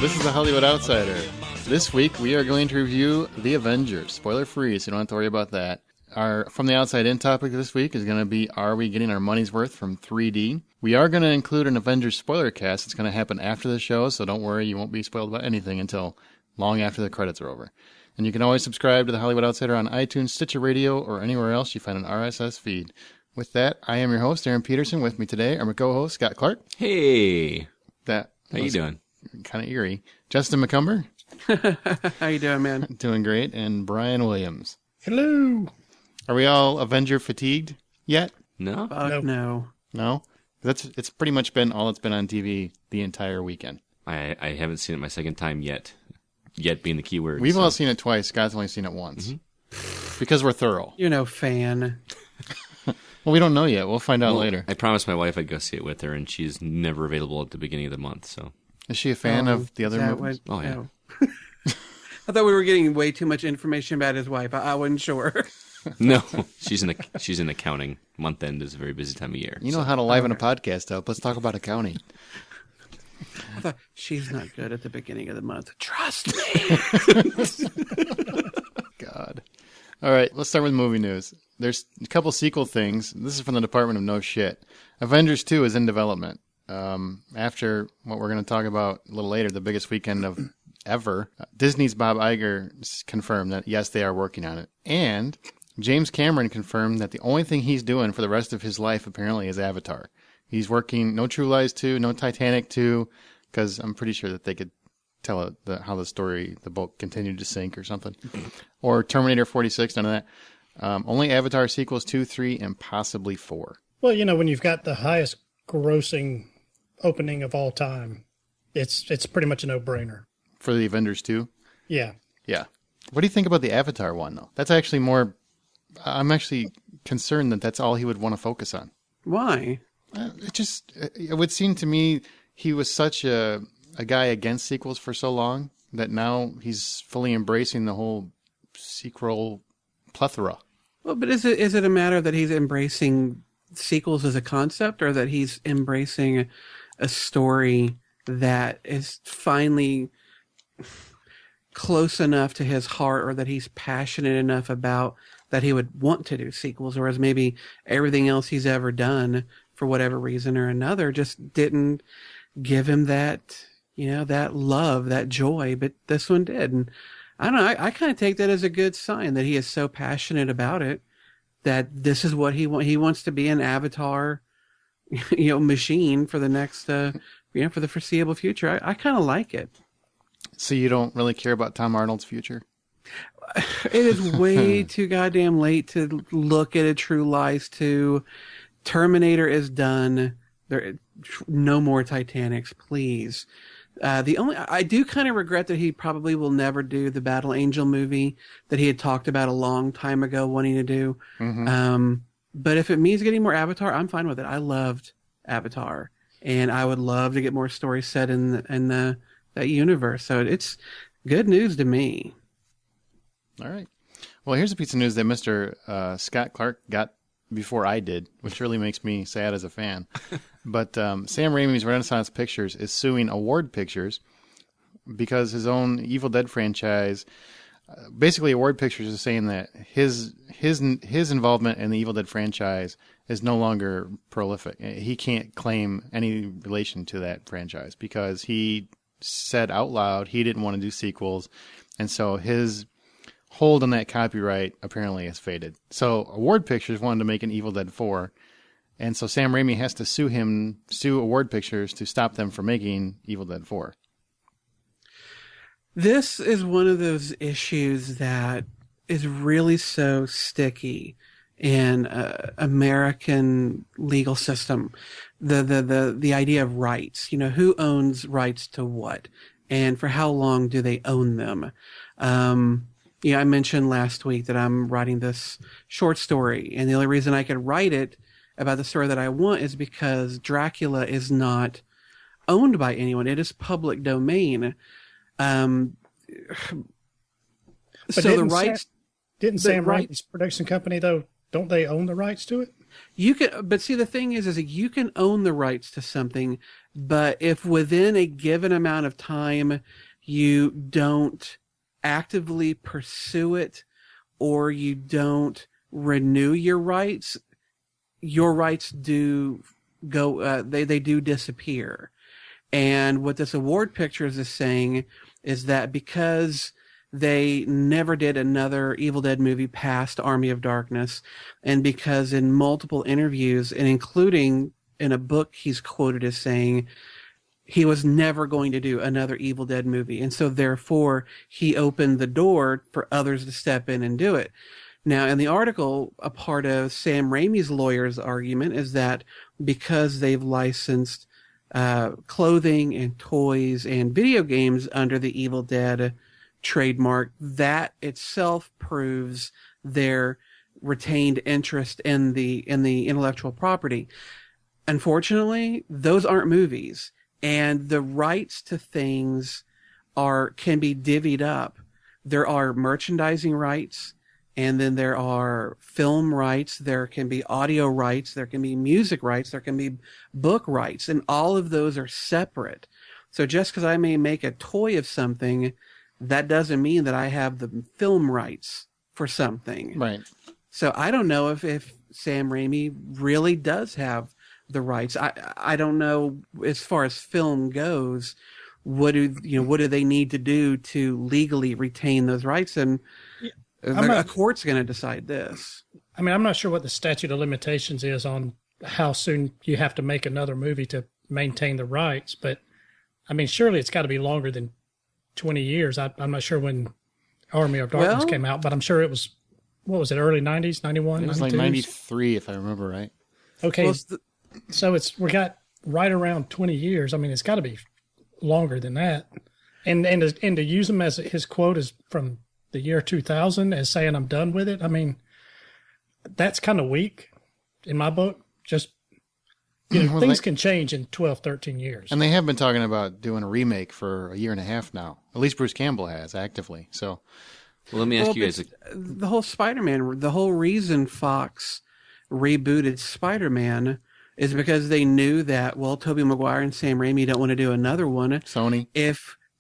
This is the Hollywood Outsider. This week we are going to review The Avengers. Spoiler free, so you don't have to worry about that. Our From the Outside In topic this week is going to be, are we getting our money's worth from 3D? We are going to include an Avengers spoiler cast. It's going to happen after the show, so don't worry, you won't be spoiled about anything until long after the credits are over. And you can always subscribe to the Hollywood Outsider on iTunes, Stitcher Radio, or anywhere else you find an RSS feed. With that, I am your host, Aaron Peterson. With me today are my co-host, Scott Clark. Hey. How you doing? Kind of eerie. Justin McCumber. How you doing, man? Doing great. And Brian Williams. Hello. Are we all Avenger fatigued yet? No. No. No? It's pretty much been all that's been on TV the entire weekend. I haven't seen it my second time yet. Yet being the key word. We've all seen it twice. Scott's only seen it once. Because we're thorough. You're no fan. Well, we don't know yet. We'll find out later. I promised my wife I'd go see it with her, and she's never available at the beginning of the month. So, is she a fan of the other movies? Oh, yeah. No. I thought we were getting way too much information about his wife. I wasn't sure. No, she's in accounting. Month end is a very busy time of year. You know how to liven a podcast up. Let's talk about accounting. I thought, she's not good at the beginning of the month. Trust me. God. All right, let's start with movie news. There's a couple sequel things. This is from the Department of No Shit. Avengers 2 is in development. After what we're going to talk about a little later, the biggest weekend of ever, Disney's Bob Iger confirmed that, yes, they are working on it. And James Cameron confirmed that the only thing he's doing for the rest of his life, apparently, is Avatar. He's working no True Lies 2, no Titanic 2, because I'm pretty sure that they could tell how the boat continued to sink or something. Or Terminator 46, none of that. Only Avatar sequels 2, 3, and possibly 4. Well, when you've got the highest grossing opening of all time, it's pretty much a no-brainer. For the Avengers 2? Yeah. Yeah. What do you think about the Avatar one, though? That's actually more... I'm actually concerned that that's all he would want to focus on. Why? It would seem to me he was such a guy against sequels for so long that now he's fully embracing the whole sequel plethora. Well, but is it a matter that he's embracing sequels as a concept, or that he's embracing a story that is finally close enough to his heart, or that he's passionate enough about that he would want to do sequels, whereas maybe everything else he's ever done, for whatever reason or another, just didn't give him that, that love, that joy, but this one did. And I don't know, I kind of take that as a good sign that he is so passionate about it that this is what he wants to be an Avatar, machine for the next, for the foreseeable future. I kind of like it. So you don't really care about Tom Arnold's future? It is way too goddamn late to look at a True Lies 2. Terminator is done. There, no more Titanics, please. I do kind of regret that he probably will never do the Battle Angel movie that he had talked about a long time ago wanting to do. Mm-hmm. But if it means getting more Avatar, I'm fine with it. I loved Avatar, and I would love to get more stories set in that universe. So it's good news to me. All right. Well, here's a piece of news that Mr. Scott Clark got before I did, which really makes me sad as a fan. But Sam Raimi's Renaissance Pictures is suing Award Pictures because his own Evil Dead franchise, basically Award Pictures is saying that his involvement in the Evil Dead franchise is no longer prolific. He can't claim any relation to that franchise because he said out loud he didn't want to do sequels, and so his hold on that copyright apparently has faded. So Award Pictures wanted to make an Evil Dead 4, and so Sam Raimi has to sue Award Pictures to stop them from making Evil Dead 4. This is one of those issues that is really so sticky in American legal system. The idea of rights, who owns rights to what, and for how long do they own them? I mentioned last week that I'm writing this short story, and the only reason I could write it about the story that I want is because Dracula is not owned by anyone. It is public domain. So the rights... Didn't Sam Raimi's production company, though, don't they own the rights to it? You can, but see, the thing is that you can own the rights to something But if within a given amount of time you don't actively pursue it, or you don't renew your rights do go, they do disappear. And what this award pictures is saying is that because they never did another Evil Dead movie past Army of Darkness, and because in multiple interviews, and including in a book, he's quoted as saying he was never going to do another Evil Dead movie. And so therefore he opened the door for others to step in and do it. Now, in the article, a part of Sam Raimi's lawyer's argument is that because they've licensed clothing and toys and video games under the Evil Dead trademark, that itself proves their retained interest in the intellectual property. Unfortunately, those aren't movies, and the rights to things can be divvied up. There are merchandising rights, and then there are film rights, there can be audio rights, there can be music rights, there can be book rights, and all of those are separate. So just because I may make a toy of something, that doesn't mean that I have the film rights for something. Right. So I don't know if Sam Raimi really does have the rights. I don't know, as far as film goes, what do they need to do to legally retain those rights? And a court's going to decide this. I mean, I'm not sure what the statute of limitations is on how soon you have to make another movie to maintain the rights, but I mean, surely it's got to be longer than 20 years. I'm not sure when Army of Darkness came out, but I'm sure it was, what was it, early 90s, 91? It was 92? like 93, if I remember right. Okay, Well, so we got right around 20 years. I mean, it's got to be longer than that. And to use him as his quote is from the year 2000 as saying I'm done with it. I mean, that's kind of weak in my book. Just, things can change in 12, 13 years. And they have been talking about doing a remake for a year and a half now. At least Bruce Campbell has, actively. So, well, let me ask you guys. The whole Spider-Man, the whole reason Fox rebooted Spider-Man is because they knew that, well, Tobey Maguire and Sam Raimi don't want to do another one. Sony.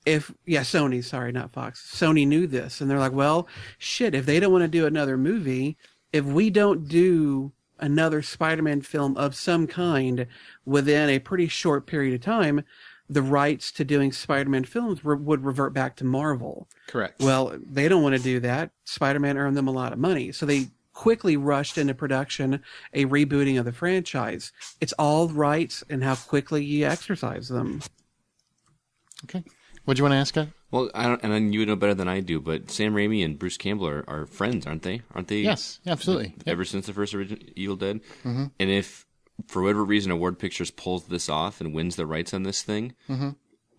Sony, sorry, not Fox. Sony knew this, and they're like, well, shit, if they don't want to do another movie, if we don't do another Spider-Man film of some kind within a pretty short period of time, the rights to doing Spider-Man films would revert back to Marvel. Correct. Well, they don't want to do that. Spider-Man earned them a lot of money, so they quickly rushed into production a rebooting of the franchise. It's all rights and how quickly you exercise them. Okay. What do you want to ask, Scott? Well, and you know better than I do, but Sam Raimi and Bruce Campbell are friends, aren't they? Aren't they? Yes, absolutely. Ever since the first original Evil Dead. Mm-hmm. And if, for whatever reason, Award Pictures pulls this off and wins the rights on this thing,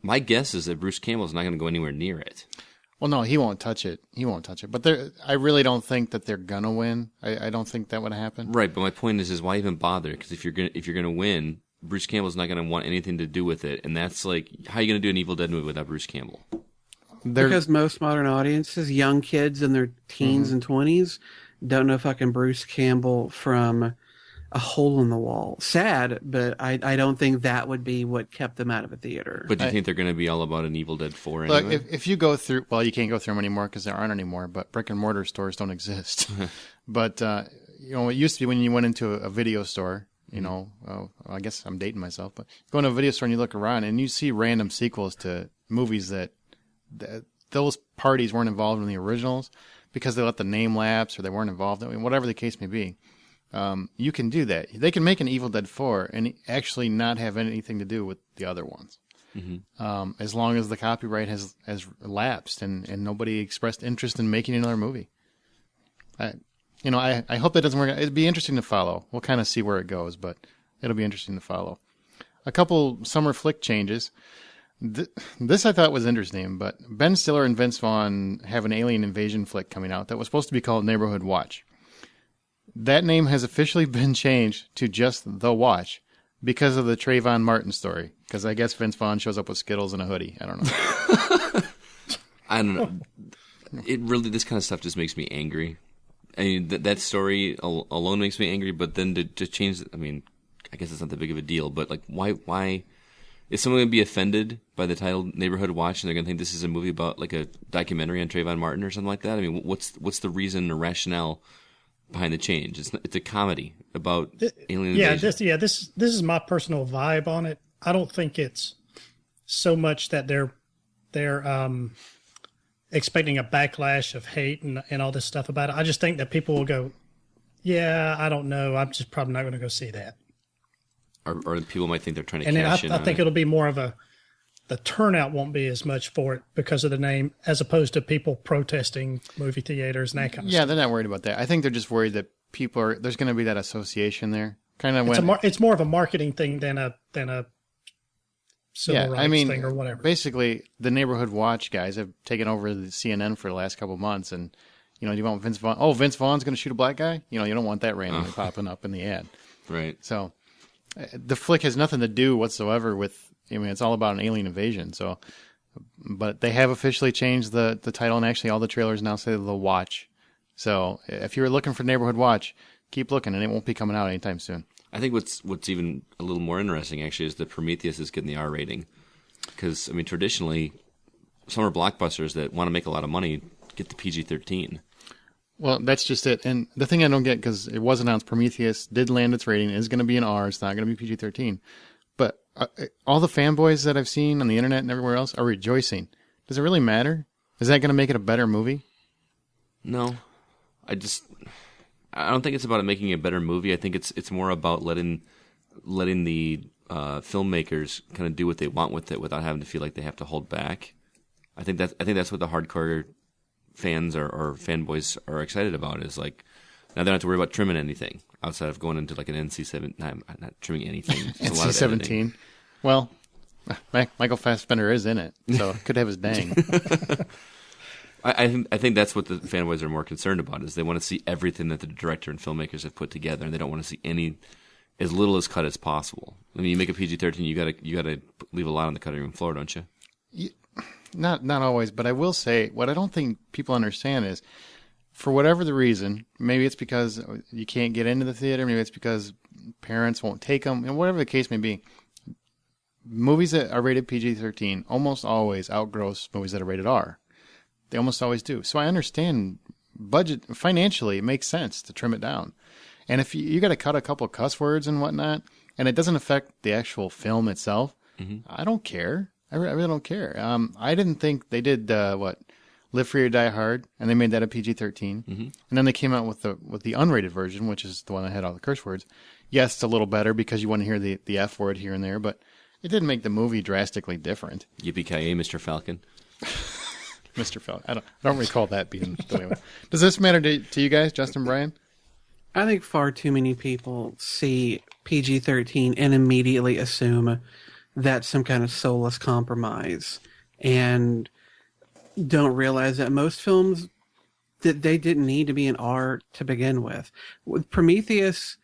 my guess is that Bruce Campbell's not going to go anywhere near it. Well, no, he won't touch it. But I really don't think that they're gonna win. I don't think that would happen. Right, but my point is why even bother? Because if you're gonna win, Bruce Campbell's not gonna want anything to do with it, and that's like, how are you gonna do an Evil Dead movie without Bruce Campbell? Because most modern audiences, young kids in their teens and 20s, don't know fucking Bruce Campbell from a hole in the wall. Sad, but I don't think that would be what kept them out of a theater. But do you think they're going to be all about an Evil Dead 4 anyway? Look, if you go through, well, you can't go through them anymore because there aren't anymore, but brick and mortar stores don't exist. But, it used to be when you went into a video store, I guess I'm dating myself, but you go into a video store and you look around and you see random sequels to movies that those parties weren't involved in the originals because they let the name lapse or they weren't involved in, whatever the case may be. You can do that. They can make an Evil Dead 4 and actually not have anything to do with the other ones. As long as the copyright has lapsed and nobody expressed interest in making another movie. I hope that doesn't work out. It'd be interesting to follow. We'll kind of see where it goes, but it'll be interesting to follow. A couple summer flick changes. This I thought was interesting, but Ben Stiller and Vince Vaughn have an alien invasion flick coming out that was supposed to be called Neighborhood Watch. That name has officially been changed to just The Watch because of the Trayvon Martin story. Because I guess Vince Vaughn shows up with Skittles and a hoodie. I don't know. I don't know. It really, this kind of stuff just makes me angry. I mean, that story alone makes me angry, but then to change, I mean, I guess it's not that big of a deal, but like, why? is someone going to be offended by the title Neighborhood Watch, and they're going to think this is a movie about like a documentary on Trayvon Martin or something like that? I mean, what's the reason or rationale behind the change? It's a comedy about alien invasion. This is my personal vibe on it. I don't think it's so much that they're expecting a backlash of hate and all this stuff about it. I just think that people will go, yeah, I don't know. I'm just probably not going to go see that. Or people might think they're trying to and cash in. I think it'll be more of the turnout won't be as much for it because of the name, as opposed to people protesting movie theaters and that kind of stuff. Yeah, they're not worried about that. I think they're just worried that there's going to be that association there. Kind of it's more of a marketing thing than a civil rights thing or whatever. Basically, the Neighborhood Watch guys have taken over the CNN for the last couple of months, and do you want Vince Vaughn? Oh, Vince Vaughn's going to shoot a black guy? You don't want that randomly popping up in the ad. Right. So the flick has nothing to do whatsoever with, it's all about an alien invasion. So, but they have officially changed the title, and actually all the trailers now say The Watch. So if you're looking for Neighborhood Watch, keep looking, and it won't be coming out anytime soon. I think what's even a little more interesting, actually, is that Prometheus is getting the R rating. Because, traditionally, summer blockbusters that want to make a lot of money get the PG-13. Well, that's just it. And the thing I don't get, because it was announced Prometheus did land its rating, is going to be an R, it's not going to be PG-13. But all the fanboys that I've seen on the internet and everywhere else are rejoicing. Does it really matter? Is that going to make it a better movie? No. I don't think it's about it making a better movie. I think it's more about letting the filmmakers kind of do what they want with it without having to feel like they have to hold back. I think that's what the hardcore fans or fanboys are excited about, is like now they don't have to worry about trimming anything outside of going into like an NC-17. Not trimming anything. NC-17. Well, Michael Fassbender is in it, so it could have his dang. I think that's what the fanboys are more concerned about, is they want to see everything that the director and filmmakers have put together, and they don't want to see as little as cut as possible. You make a PG-13, you gotta leave a lot on the cutting room floor, don't you? Not always, but I will say what I don't think people understand is, for whatever the reason, maybe it's because you can't get into the theater, maybe it's because parents won't take them, and whatever the case may be, movies that are rated PG-13 almost always outgross movies that are rated R. They almost always do. So I understand financially, it makes sense to trim it down. And if you got to cut a couple cuss words and whatnot, and it doesn't affect the actual film itself, I don't care. I really don't care. I didn't think they did Live Free or Die Hard, and they made that a PG-13. And then they came out with the unrated version, which is the one that had all the curse words. Yes, it's a little better because you want to hear the F word here and there, but it didn't make the movie drastically different. Yippee-ki-yay, Mr. Falcon. Mr. Falcon. I don't recall that being the way. Does this matter to you guys, Justin, Brian? I think far too many people see PG-13 and immediately assume that's some kind of soulless compromise, and don't realize that most films, that they didn't need to be an R to begin with. With Prometheus,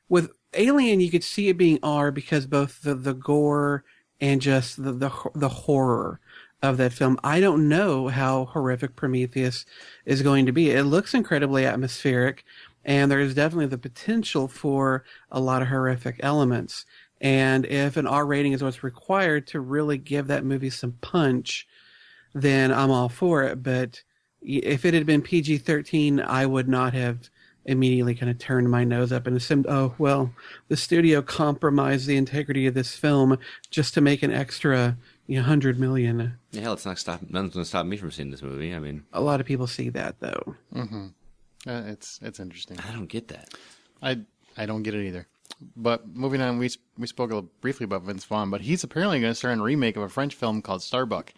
with Alien, you could see it being R because both the gore and just the horror of that film. I don't know how horrific Prometheus is going to be. It looks incredibly atmospheric, and there is definitely the potential for a lot of horrific elements. And if an R rating is what's required to really give that movie some punch, then I'm all for it. But if it had been PG-13, I would not have immediately kind of turned my nose up and assumed, oh, well, the studio compromised the integrity of this film just to make an extra 100 million. Yeah, hell, nothing's going to stop me from seeing this movie. A lot of people see that, though. Mm-hmm. It's interesting. I don't get that. I don't get it either. But moving on, we spoke briefly about Vince Vaughn, but he's apparently going to star in a remake of a French film called Starbuck.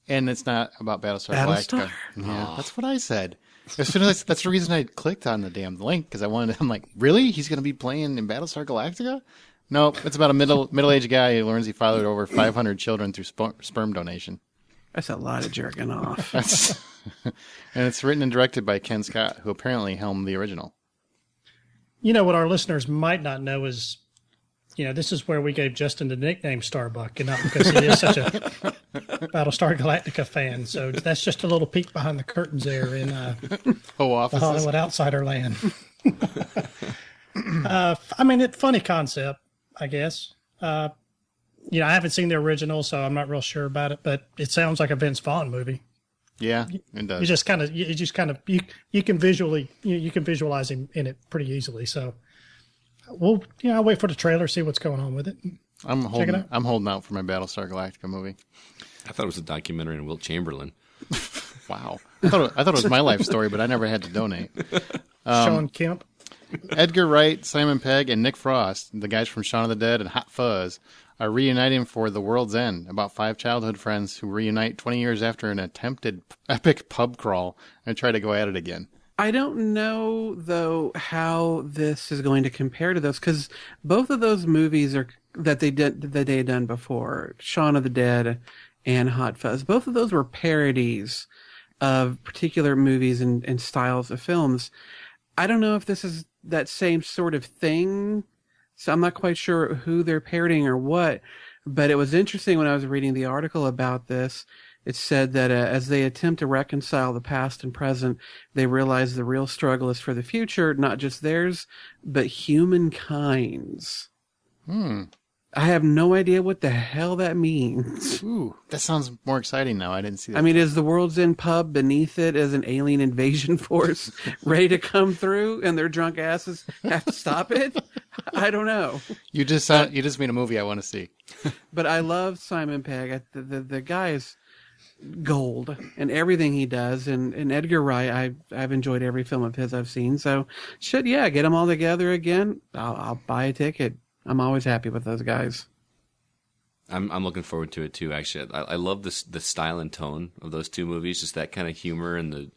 And it's not about Battlestar Galactica. Yeah, that's what I said. As soon as that's the reason I clicked on the damn link, because I'm like, really? He's going to be playing in Battlestar Galactica? No, it's about a middle-aged guy who learns he fathered over 500 children through sperm donation. That's a lot of jerking off. And it's written and directed by Ken Scott, who apparently helmed the original. What our listeners might not know is, this is where we gave Justin the nickname Starbuck, and not because he is such a Battlestar Galactica fan. So that's just a little peek behind the curtains there in the Hollywood Outsider land. Funny concept, I guess. I haven't seen the original, so I'm not real sure about it. But it sounds like a Vince Vaughn movie. Yeah, it does. You can visualize him in it pretty easily. So I'll wait for the trailer, see what's going on with it. I'm holding out for my Battlestar Galactica movie. I thought it was a documentary on Wilt Chamberlain. Wow. I thought it was my life story, but I never had to donate. Sean Kemp. Edgar Wright, Simon Pegg, and Nick Frost, the guys from Shaun of the Dead and Hot Fuzz, are reuniting for The World's End, about 5 childhood friends who reunite 20 years after an attempted epic pub crawl and try to go at it again. I don't know, though, how this is going to compare to those, because both of those movies that they had done before, Shaun of the Dead and Hot Fuzz, both of those were parodies of particular movies and styles of films. I don't know if this is that same sort of thing, so I'm not quite sure who they're parodying or what, but it was interesting when I was reading the article about this. It said that as they attempt to reconcile the past and present, they realize the real struggle is for the future, not just theirs, but humankind's. I have no idea what the hell that means. Ooh, that sounds more exciting now. I didn't see that. I mean, is the World's End pub beneath it as an alien invasion force ready to come through and their drunk asses have to stop it? I don't know. You just made a movie I want to see. But I love Simon Pegg. The guy is gold in everything he does. And Edgar Wright, I've enjoyed every film of his I've seen. So, get them all together again. I'll buy a ticket. I'm always happy with those guys. I'm looking forward to it too. Actually, I love the style and tone of those two movies. Just that kind of humor and the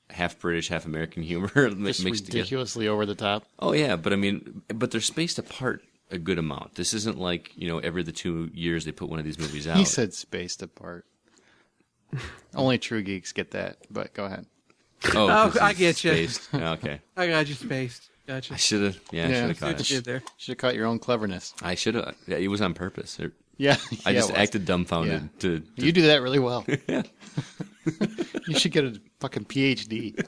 half British, half American humor just mixed ridiculously over the top. Oh yeah, but they're spaced apart a good amount. This isn't like every 2 years they put one of these movies out. He said spaced apart. Only true geeks get that. But go ahead. Oh, I get you. Spaced. Okay, I got you spaced. Gotcha. I should have. Yeah, I should have caught Should it. Should have caught your own cleverness. I should have. Yeah, it was on purpose. I just acted dumbfounded. Yeah. You do that really well. Yeah. You should get a fucking PhD.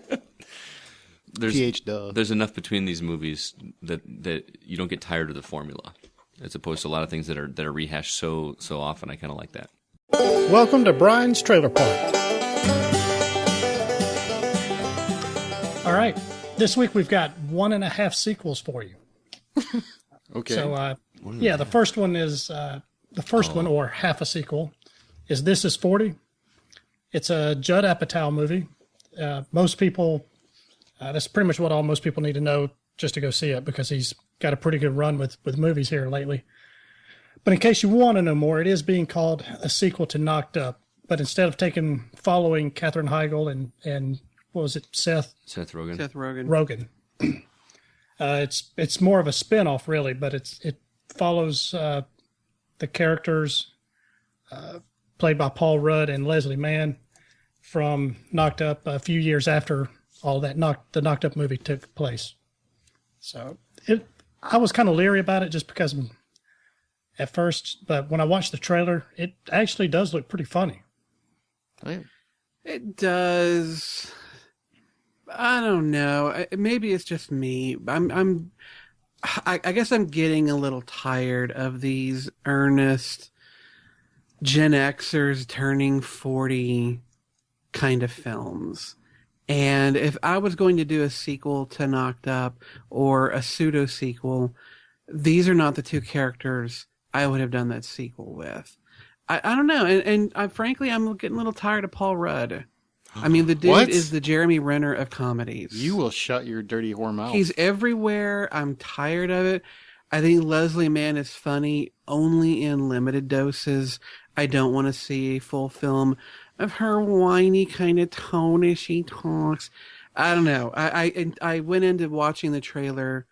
There's enough between these movies that you don't get tired of the formula, as opposed to a lot of things that are rehashed so often. I kind of like that. Welcome to Brian's Trailer Park. All right. This week we've got 1.5 sequels for you. Okay. So, the first one is one, or half a sequel, is This Is 40. It's a Judd Apatow movie. Most people, that's pretty much what most people need to know just to go see it, because he's got a pretty good run with movies here lately. But in case you want to know more, it is being called a sequel to Knocked Up. But instead of following Katherine Heigl and what was it, Seth Rogen. It's more of a spin-off, really, but it follows the characters played by Paul Rudd and Leslie Mann from Knocked Up a few years after all that the Knocked Up movie took place. So I was kind of leery about it just because at first, but when I watched the trailer, it actually does look pretty funny. Oh, yeah. It does. I don't know. Maybe it's just me. I guess I'm getting a little tired of these earnest Gen Xers turning 40 kind of films. And if I was going to do a sequel to Knocked Up or a pseudo sequel, these are not the two characters I would have done that sequel with. I don't know. And frankly, I'm getting a little tired of Paul Rudd. I mean, the dude is the Jeremy Renner of comedies. You will shut your dirty whore mouth. He's everywhere. I'm tired of it. I think Leslie Mann is funny only in limited doses. I don't want to see a full film of her whiny kind of tone as she talks. I don't know. I went into watching the trailer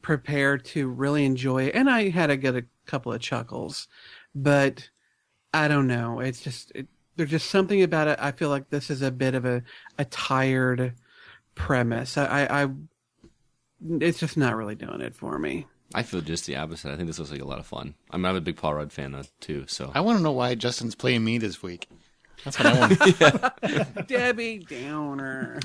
prepared to really enjoy it, and I had a couple of chuckles. But I don't know. It's just... There's just something about it. I feel like this is a bit of a tired premise. It's just not really doing it for me. I feel just the opposite. I think this looks like a lot of fun. I'm a big Paul Rudd fan too. So I want to know why Justin's playing me this week. That's what I want. Debbie Downer.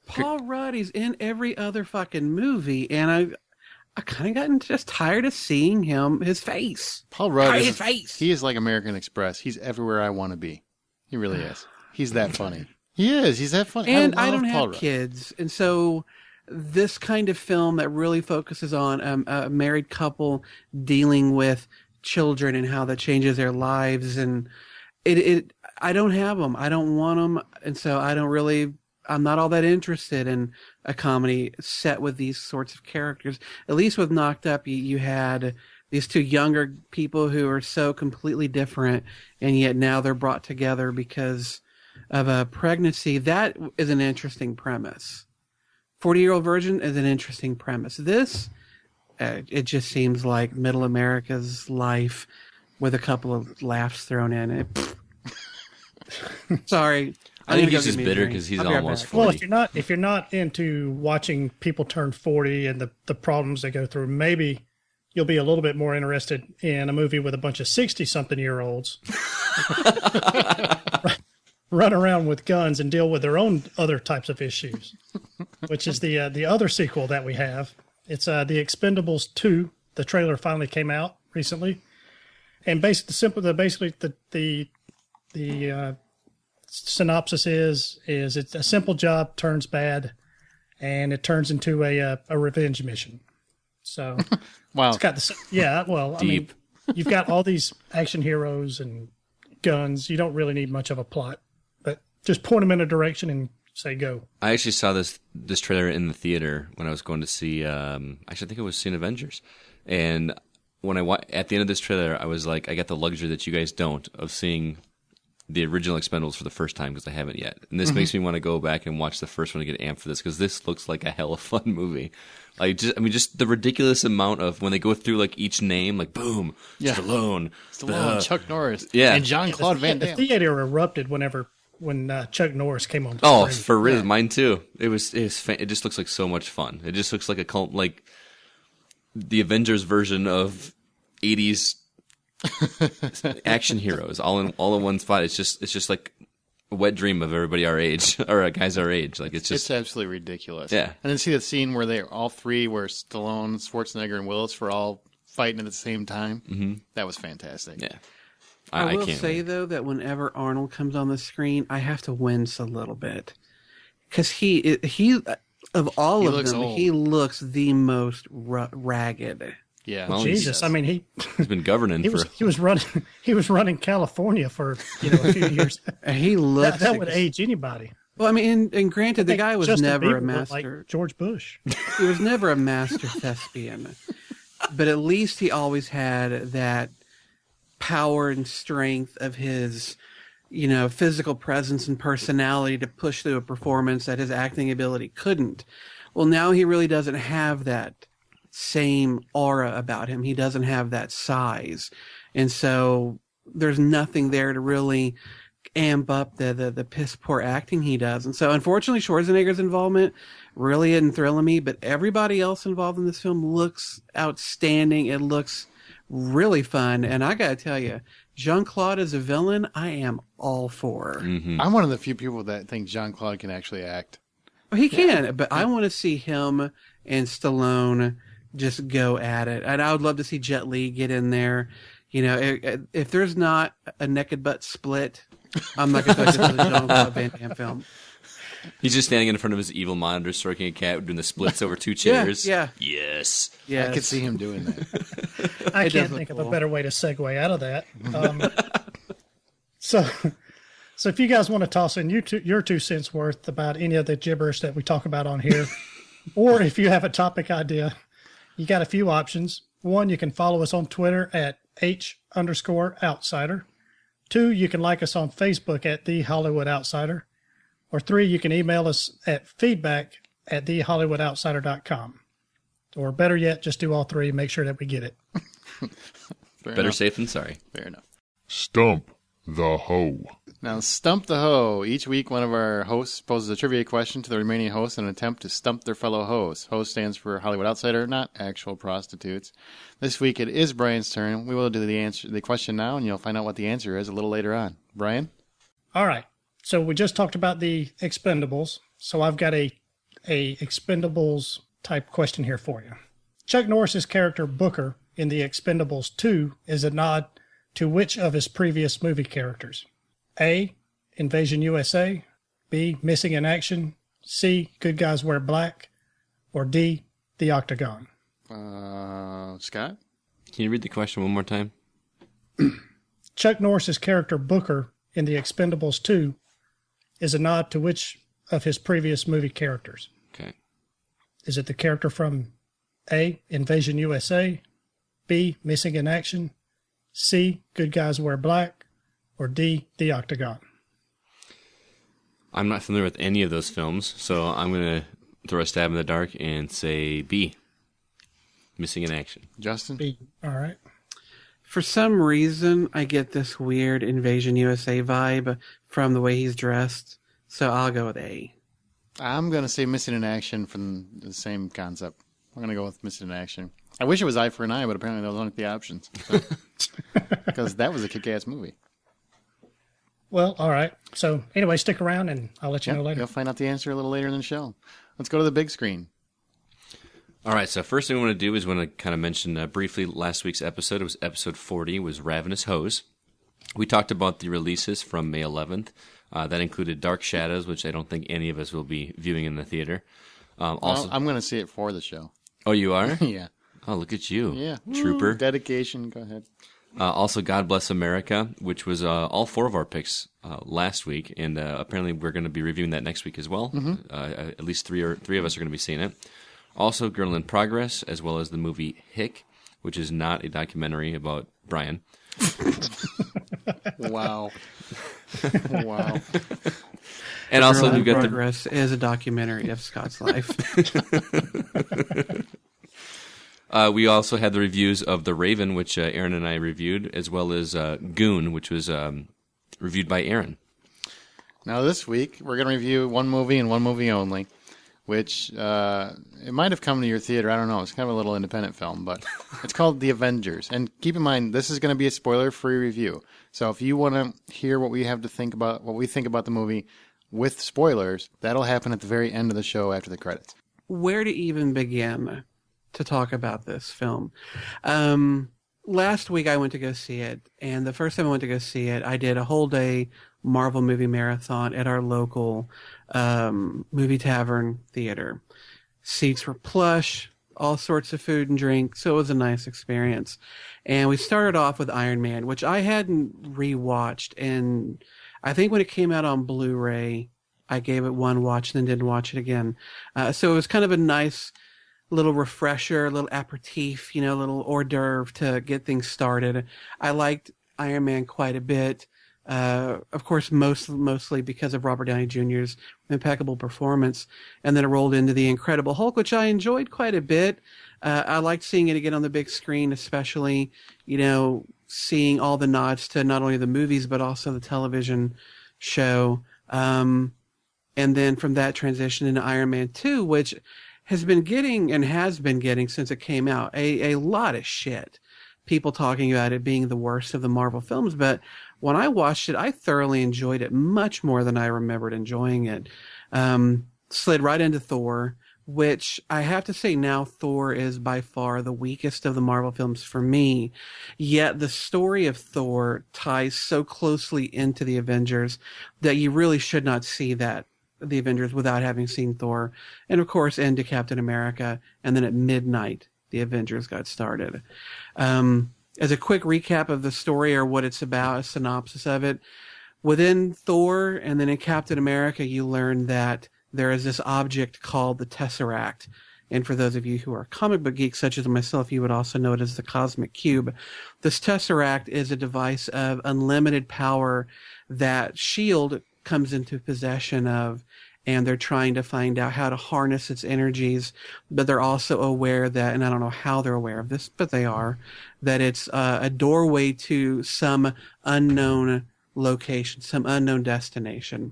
Paul Rudd, he's in every other fucking movie, and I kind of gotten just tired of seeing his face. Paul Rudd his face. He is like American Express. He's everywhere I want to be. He really is. He's that funny. He is. He's that funny. And I love don't Paul have Rudd. kids, and so this kind of film that really focuses on a married couple dealing with children and how that changes their lives, and I don't have them. I don't want them, and so I'm not all that interested in a comedy set with these sorts of characters. At least with Knocked Up, you had these two younger people who are so completely different, and yet now they're brought together because of a pregnancy. That is an interesting premise. 40-Year-Old Virgin is an interesting premise. This, it just seems like middle America's life with a couple of laughs thrown in it. Sorry. I think he's just bitter because he's almost 40. Well, if you're not into watching people turn 40 and the problems they go through, maybe you'll be a little bit more interested in a movie with a bunch of 60-something-year-olds run around with guns and deal with their own other types of issues, which is the other sequel that we have. It's The Expendables 2. The trailer finally came out recently, and basically the synopsis is it's a simple job turns bad, and it turns into a revenge mission. So, Wow. It's got I mean, you've got all these action heroes and guns. You don't really need much of a plot, but just point them in a direction and say go. I actually saw this trailer in the theater when I was going to see. Actually, I think it was seeing Avengers, and when at the end of this trailer, I was like, I got the luxury that you guys don't of seeing the original Expendables for the first time because I haven't yet, and this makes me want to go back and watch the first one to get amped for this because this looks like a hella fun movie. Like, just the ridiculous amount of when they go through like each name, like boom, Stallone, Chuck Norris, yeah, and Jean-Claude Van Damme. The theater erupted when Chuck Norris came on. Oh, screen. for real, mine too. It just looks like so much fun. It just looks like a cult, like the Avengers version of 80s action heroes, all in one spot. It's just like a wet dream of everybody our age or guys our age. Like it's absolutely ridiculous. Yeah. And then see the scene where all three, where Stallone, Schwarzenegger, and Willis were all fighting at the same time. Mm-hmm. That was fantastic. Yeah. I will can't say wait. though that whenever Arnold comes on the screen, I have to wince a little bit because he of all of them, old. he looks the most ragged. Yeah. Well, Jesus, I mean he's been governing he was running California for a few years. He looks that would age anybody. Well, I mean, and granted, the guy was Justin never Bieber a looked master. like George Bush. He was never a master thespian, but at least he always had that power and strength of his, physical presence and personality to push through a performance that his acting ability couldn't. Well, now he really doesn't have that same aura about him. He doesn't have that size. And so there's nothing there to really amp up the piss poor acting he does. And so unfortunately Schwarzenegger's involvement really isn't thrilling me, but everybody else involved in this film looks outstanding. It looks really fun. And I gotta tell you, Jean-Claude as a villain, I am all for. Mm-hmm. I'm one of the few people that think Jean-Claude can actually act. Well, he can, but I want to see him and Stallone just go at it. And I would love to see Jet Li get in there. If there's not a naked butt split, I'm not going to touch this as a Jean-Claude Van Damme film. He's just standing in front of his evil monitor, stroking a cat, doing the splits over two chairs. Yeah. Yes. Yes. I could see him doing that. I It can't does think of look a cool. better way to segue out of that. So if you guys want to toss in your 2 cents worth about any of the gibberish that we talk about on here, or if you have a topic idea, you got a few options. 1, you can follow us on Twitter at H_outsider. 2, you can like us on Facebook at The Hollywood Outsider. Or 3, you can email us at feedback@thehollywoodoutsider.com. Or better yet, just do all 3. Make sure that we get it. Better safe than sorry. Fair enough. Stump the HO. Now, Stump the HO. Each week, one of our hosts poses a trivia question to the remaining hosts in an attempt to stump their fellow hosts. HO stands for Hollywood Outsider, not actual prostitutes. This week, it is Brian's turn. We will do the question now, and you'll find out what the answer is a little later on. Brian? All right. So we just talked about the Expendables. So I've got a Expendables type question here for you. Chuck Norris's character Booker in The Expendables 2 is a nod to which of his previous movie characters? A. Invasion USA, B. Missing in Action, C. Good Guys Wear Black, or D. The Octagon? Scott? Can you read the question one more time? Chuck Norris's character Booker in The Expendables 2 is a nod to which of his previous movie characters? Okay. Is it the character from A. Invasion USA, B. Missing in Action, C. Good Guys Wear Black, or D. The Octagon? I'm not familiar with any of those films, so I'm going to throw a stab in the dark and say B. Missing in Action. Justin? B. All right. For some reason, I get this weird Invasion USA vibe from the way he's dressed, so I'll go with A. I'm going to say Missing in Action from the same concept. I'm going to go with Missing in Action. I wish it was Eye for an Eye, but apparently those aren't the options. Because that was a kick-ass movie. Well, all right. So anyway, stick around and I'll let you know later. You'll find out the answer a little later in the show. Let's go to the big screen. All right, so first thing we want to do is want to kind of mention briefly last week's episode. It was episode 40, was Ravenous Hose. We talked about the releases from May 11th. That included Dark Shadows, which I don't think any of us will be viewing in the theater. Also, I'm going to see it for the show. Oh, you are? Yeah. Oh, look at you. Yeah. Trooper. Dedication. Go ahead. Also, God Bless America, which was all four of our picks last week, and apparently we're going to be reviewing that next week as well. Mm-hmm. At least three of us are going to be seeing it. Also, Girl in Progress, as well as the movie Hick, which is not a documentary about Brian. Wow. Wow. And also, Girl we've got Progress is a documentary of Scott's life. We also had the reviews of The Raven, which Aaron and I reviewed, as well as Goon, which was reviewed by Aaron. Now, this week, we're going to review one movie and one movie only, which it might have come to your theater. I don't know. It's kind of a little independent film, but it's called The Avengers. And keep in mind, this is going to be a spoiler-free review. So if you want to hear what we have to think about, what we think about the movie with spoilers, that'll happen at the very end of the show after the credits. Where to even begin to talk about this film? Last week I went to go see it, and the first time I went to go see it, I did a whole day Marvel movie marathon at our local movie tavern theater. Seats were plush, all sorts of food and drink, so it was a nice experience. And we started off with Iron Man, which I hadn't rewatched, and I think when it came out on Blu-ray, I gave it one watch and then didn't watch it again. So it was kind of a nice little refresher, a little aperitif, a little hors d'oeuvre to get things started. I liked Iron Man quite a bit. Of course, mostly because of Robert Downey Jr.'s impeccable performance. And then it rolled into The Incredible Hulk, which I enjoyed quite a bit. I liked seeing it again on the big screen, especially, seeing all the nods to not only the movies, but also the television show. And then from that transition into Iron Man 2, which has been getting since it came out a lot of shit. People talking about it being the worst of the Marvel films, but when I watched it, I thoroughly enjoyed it much more than I remembered enjoying it. Slid right into Thor, which I have to say now Thor is by far the weakest of the Marvel films for me. Yet the story of Thor ties so closely into the Avengers that you really should not see the Avengers without having seen Thor. And of course, into Captain America. And then at midnight, the Avengers got started. As a quick recap of the story or what it's about, a synopsis of it, within Thor and then in Captain America, you learn that there is this object called the Tesseract. And for those of you who are comic book geeks, such as myself, you would also know it as the Cosmic Cube. This Tesseract is a device of unlimited power that S.H.I.E.L.D. comes into possession of, and they're trying to find out how to harness its energies, but they're also aware that, and I don't know how they're aware of this, but they are, that it's a doorway to some unknown location, some unknown destination.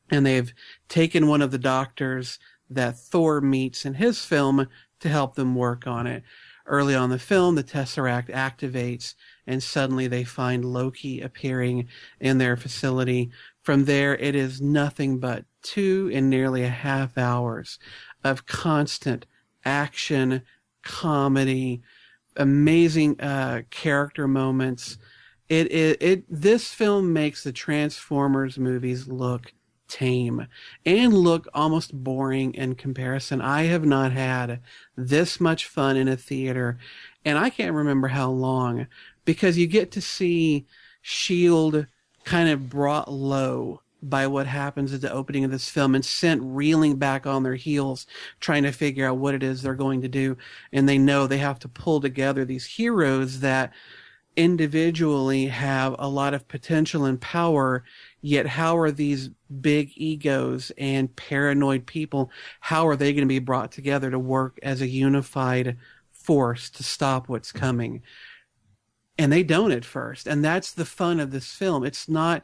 And they've taken one of the doctors that Thor meets in his film to help them work on it. Early on in the film, the Tesseract activates, and suddenly they find Loki appearing in their facility. From there, it is nothing but 2 and nearly a half hours of constant action, comedy, amazing character moments. This film makes the Transformers movies look tame and look almost boring in comparison. I have not had this much fun in a theater, and I can't remember how long, because you get to see S.H.I.E.L.D. kind of brought low by what happens at the opening of this film and sent reeling back on their heels, trying to figure out what it is they're going to do. And they know they have to pull together these heroes that individually have a lot of potential and power, yet how are these big egos and paranoid people, how are they going to be brought together to work as a unified force to stop what's coming? And they don't at first. And that's the fun of this film. It's not,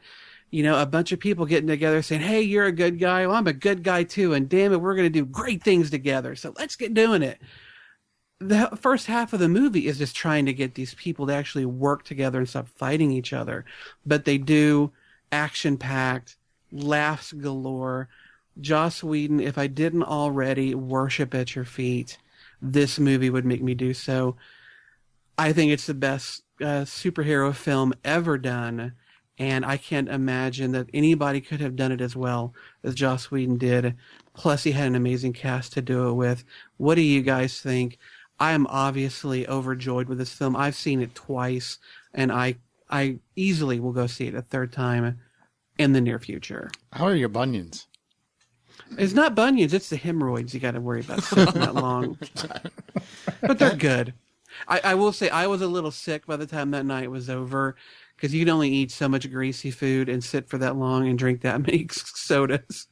a bunch of people getting together saying, hey, you're a good guy. Well, I'm a good guy too. And damn it, we're going to do great things together. So let's get doing it. The first half of the movie is just trying to get these people to actually work together and stop fighting each other. But they do, action-packed, laughs galore. Joss Whedon, if I didn't already worship at your feet, this movie would make me do so. I think it's the best superhero film ever done, and I can't imagine that anybody could have done it as well as Joss Whedon did. Plus, he had an amazing cast to do it with. What do you guys think? I am obviously overjoyed with this film. I've seen it twice, and I easily will go see it a third time in the near future. How are your bunions? It's not bunions, it's the hemorrhoids you got to worry about sitting that long. But they're good. I will say I was a little sick by the time that night was over, because you can only eat so much greasy food and sit for that long and drink that many sodas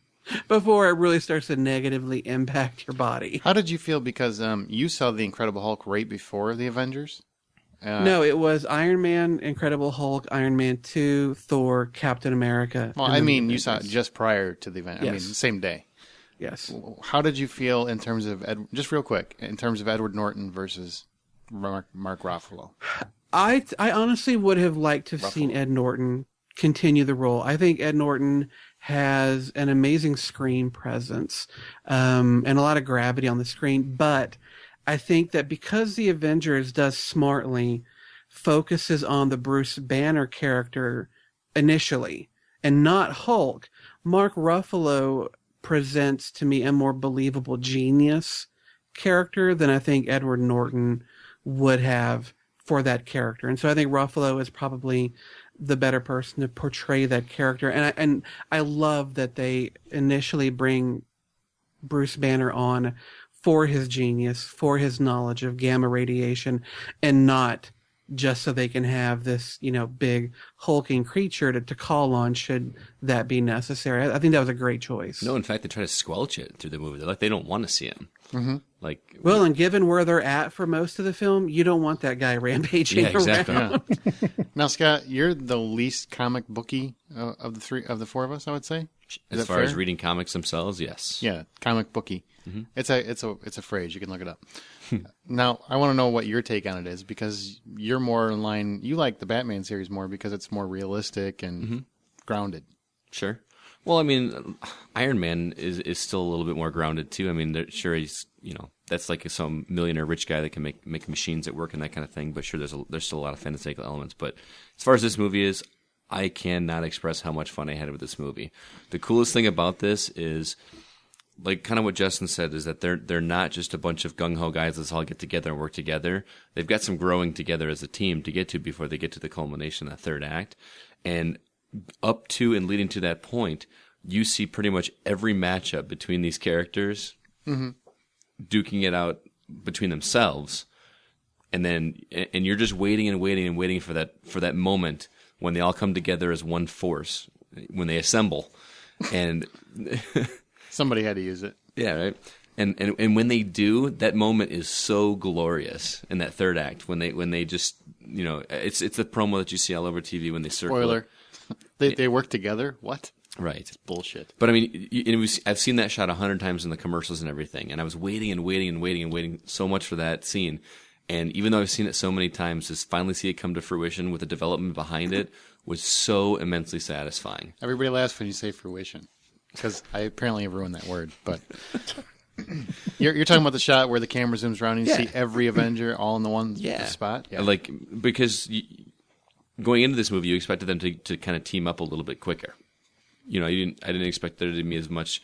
before it really starts to negatively impact your body. How did you feel? Because you saw The Incredible Hulk right before The Avengers? No, it was Iron Man, Incredible Hulk, Iron Man 2, Thor, Captain America. Well, I mean, you saw it just prior to the event. Yes. I mean, same day. Yes. How did you feel in terms of, just real quick, in terms of Edward Norton versus Mark Ruffalo? I honestly would have liked to have seen Ed Norton continue the role. I think Ed Norton has an amazing screen presence and a lot of gravity on the screen, but I think that because the Avengers does smartly focuses on the Bruce Banner character initially and not Hulk, Mark Ruffalo presents to me a more believable genius character than I think Edward Norton would have for that character. And so I think Ruffalo is probably the better person to portray that character. And I love that they initially bring Bruce Banner on for his genius, for his knowledge of gamma radiation, and not just so they can have this, big hulking creature to call on should that be necessary. I think that was a great choice. No, in fact, they try to squelch it through the movie. They're like, they don't want to see him. Mm-hmm. Well, and given where they're at for most of the film, you don't want that guy rampaging exactly. around. Yeah. Now, Scott, you're the least comic booky of the four of us, I would say. As far as reading comics themselves, yes. Yeah, comic booky. Mm-hmm. It's a phrase. You can look it up. Now, I want to know what your take on it is, because you're more in line. You like the Batman series more because it's more realistic and grounded. Sure. Well, I mean, Iron Man is still a little bit more grounded too. I mean, he's that's like some millionaire rich guy that can make machines that work and that kind of thing. But sure, there's still a lot of fantastical elements. But as far as this movie is, I cannot express how much fun I had with this movie. The coolest thing about this is, like kind of what Justin said, is that they're not just a bunch of gung-ho guys that's all get together and work together. They've got some growing together as a team to get to before they get to the culmination of that third act. And up to and leading to that point, you see pretty much every matchup between these characters duking it out between themselves. And you're just waiting and waiting and waiting for that moment when they all come together as one force, when they assemble. And somebody had to use it. Yeah, right. And when they do, that moment is so glorious in that third act when they just it's the promo that you see all over TV when they circle. Spoiler. They work together? What? Right. It's bullshit. But I mean, I've seen that shot 100 times in the commercials and everything, and I was waiting and waiting and waiting and waiting so much for that scene. And even though I've seen it so many times, to finally see it come to fruition with the development behind it was so immensely satisfying. Everybody laughs when you say fruition, because I apparently have ruined that word. But You're talking about the shot where the camera zooms around and you see every Avenger all in the one spot? Yeah. Like, because going into this movie, you expected them to kind of team up a little bit quicker. You know, I didn't expect there to be as much,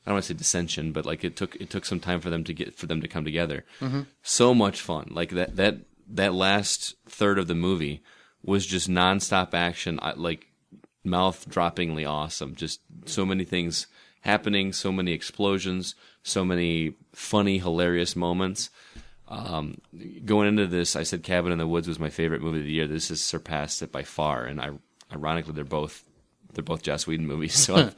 I don't want to say dissension, but like it took some time for them to come together. Mm-hmm. So much fun. Like that last third of the movie was just nonstop action, like mouth-droppingly awesome. Just so many things happening, so many explosions, so many funny, hilarious moments. Going into this, I said Cabin in the Woods was my favorite movie of the year. This has surpassed it by far, and ironically, they're both Joss Whedon movies. So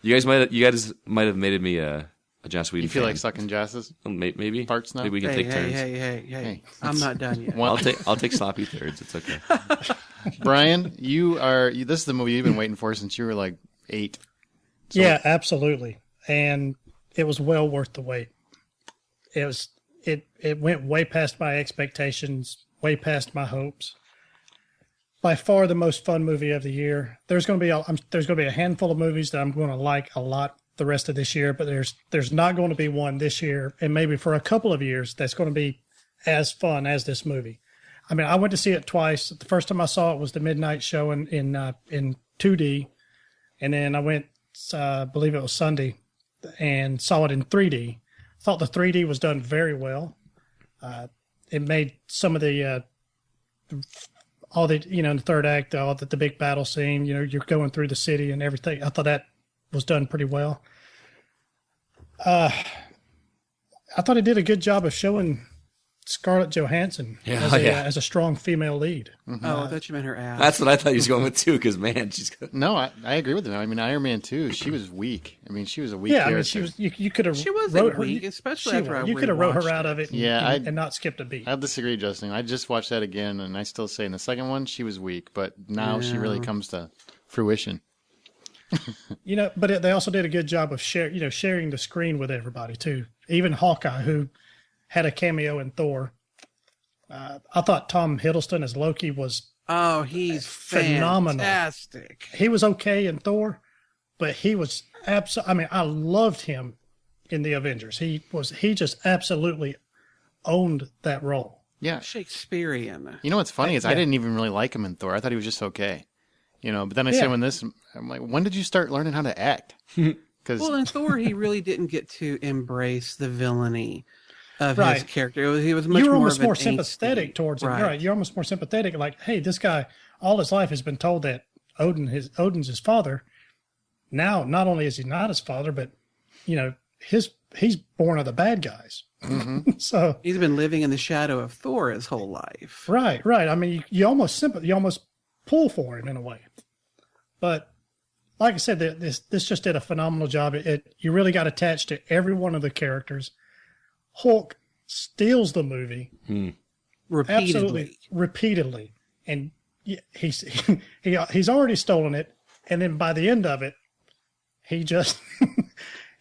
you guys might have made me a Joss Whedon. You feel fan. like sucking Joss's maybe parts now? Maybe we can take turns. Hey. I'm not done yet. I'll take sloppy thirds. It's okay. Brian, this is the movie you've been waiting for since you were like 8. So. Yeah, absolutely. And it was well worth the wait. It went way past my expectations, way past my hopes. By far the most fun movie of the year. There's going to be a handful of movies that I'm going to like a lot the rest of this year, but there's not going to be one this year, and maybe for a couple of years that's going to be as fun as this movie. I mean, I went to see it twice. The first time I saw it was the midnight showing in 2D, and then I went, I believe it was Sunday, and saw it in 3D. Thought the 3D was done very well. It made some of the all the in the third act, all the big battle scene. You're going through the city and everything. I thought that was done pretty well. I thought it did a good job of showing Scarlett Johansson as a strong female lead. Mm-hmm. Oh, I thought you meant her ass. That's what I thought he was going with too, because man, she's good. No, I agree with him. I mean, Iron Man 2, she was weak. I mean, she was a weak character. I mean, she was. You could have. She wasn't weak, especially after you could have wrote her out of it. And not skipped a beat. I disagree, Justin. I just watched that again, and I still say in the second one she was weak, but now she really comes to fruition. But they also did a good job of sharing the screen with everybody too. Even Hawkeye, who had a cameo in Thor. I thought Tom Hiddleston as Loki was he's phenomenal. Fantastic. He was okay in Thor, but he was absolutely. I mean, I loved him in the Avengers. He just absolutely owned that role. Yeah, Shakespearean. You know what's funny is I didn't even really like him in Thor. I thought he was just okay. But then I said I'm like, when did you start learning how to act? Well, in Thor, he really didn't get to embrace the villainy of his character. He was much you were more almost more sympathetic towards him. Right. You're almost more sympathetic. Like, hey, this guy, all his life has been told that Odin's his father. Now, not only is he not his father, but he's born of the bad guys. Mm-hmm. So he's been living in the shadow of Thor his whole life. Right. I mean, you almost pull for him in a way. But like I said, this just did a phenomenal job. You really got attached to every one of the characters. Hulk steals the movie repeatedly, and he's already stolen it. And then by the end of it, he just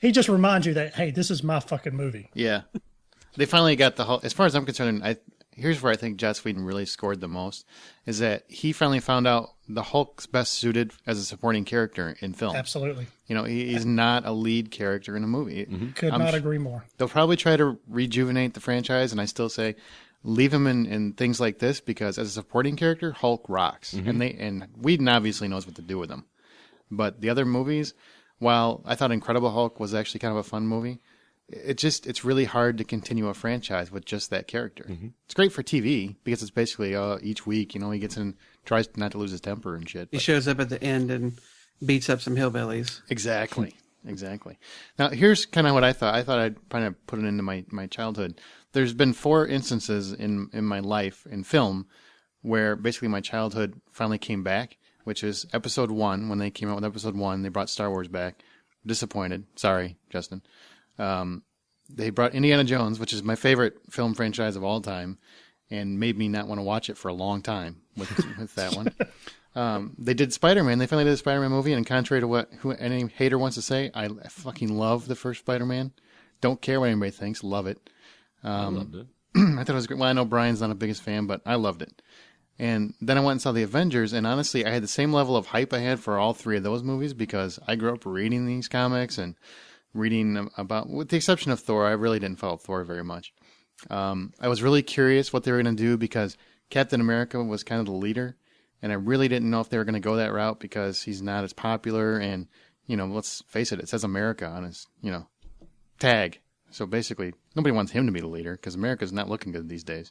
reminds you that, hey, this is my fucking movie. Yeah, they finally got the Hulk. As far as I'm concerned, here's where I think Joss Whedon really scored the most, is that he finally found out the Hulk's best suited as a supporting character in film. Absolutely. He's not a lead character in a movie. Mm-hmm. Could not agree more. They'll probably try to rejuvenate the franchise, and I still say leave him in things like this, because as a supporting character, Hulk rocks. Mm-hmm. And Whedon obviously knows what to do with him. But the other movies, while I thought Incredible Hulk was actually kind of a fun movie, it's really hard to continue a franchise with just that character. Mm-hmm. It's great for TV because it's basically each week, he gets in, tries not to lose his temper and shit. He shows up at the end and beats up some hillbillies. Exactly. Now, here's kind of what I thought. I thought I'd kind of put it into my childhood. There's been 4 instances in my life in film where basically my childhood finally came back, which is episode 1. When they came out with episode 1, they brought Star Wars back. Disappointed. Sorry, Justin. They brought Indiana Jones, which is my favorite film franchise of all time, and made me not want to watch it for a long time with that one. They did Spider-Man. They finally did a Spider-Man movie, and contrary to what any hater wants to say, I fucking love the first Spider-Man. Don't care what anybody thinks. Love it. I loved it. I thought it was great. Well, I know Brian's not the biggest fan, but I loved it. And then I went and saw the Avengers, and honestly, I had the same level of hype I had for all 3 of those movies because I grew up reading these comics, and reading about, with the exception of Thor, I really didn't follow Thor very much. I was really curious what they were going to do because Captain America was kind of the leader, and I really didn't know if they were going to go that route because he's not as popular, and, let's face it, it says America on his, tag. So basically, nobody wants him to be the leader because America's not looking good these days.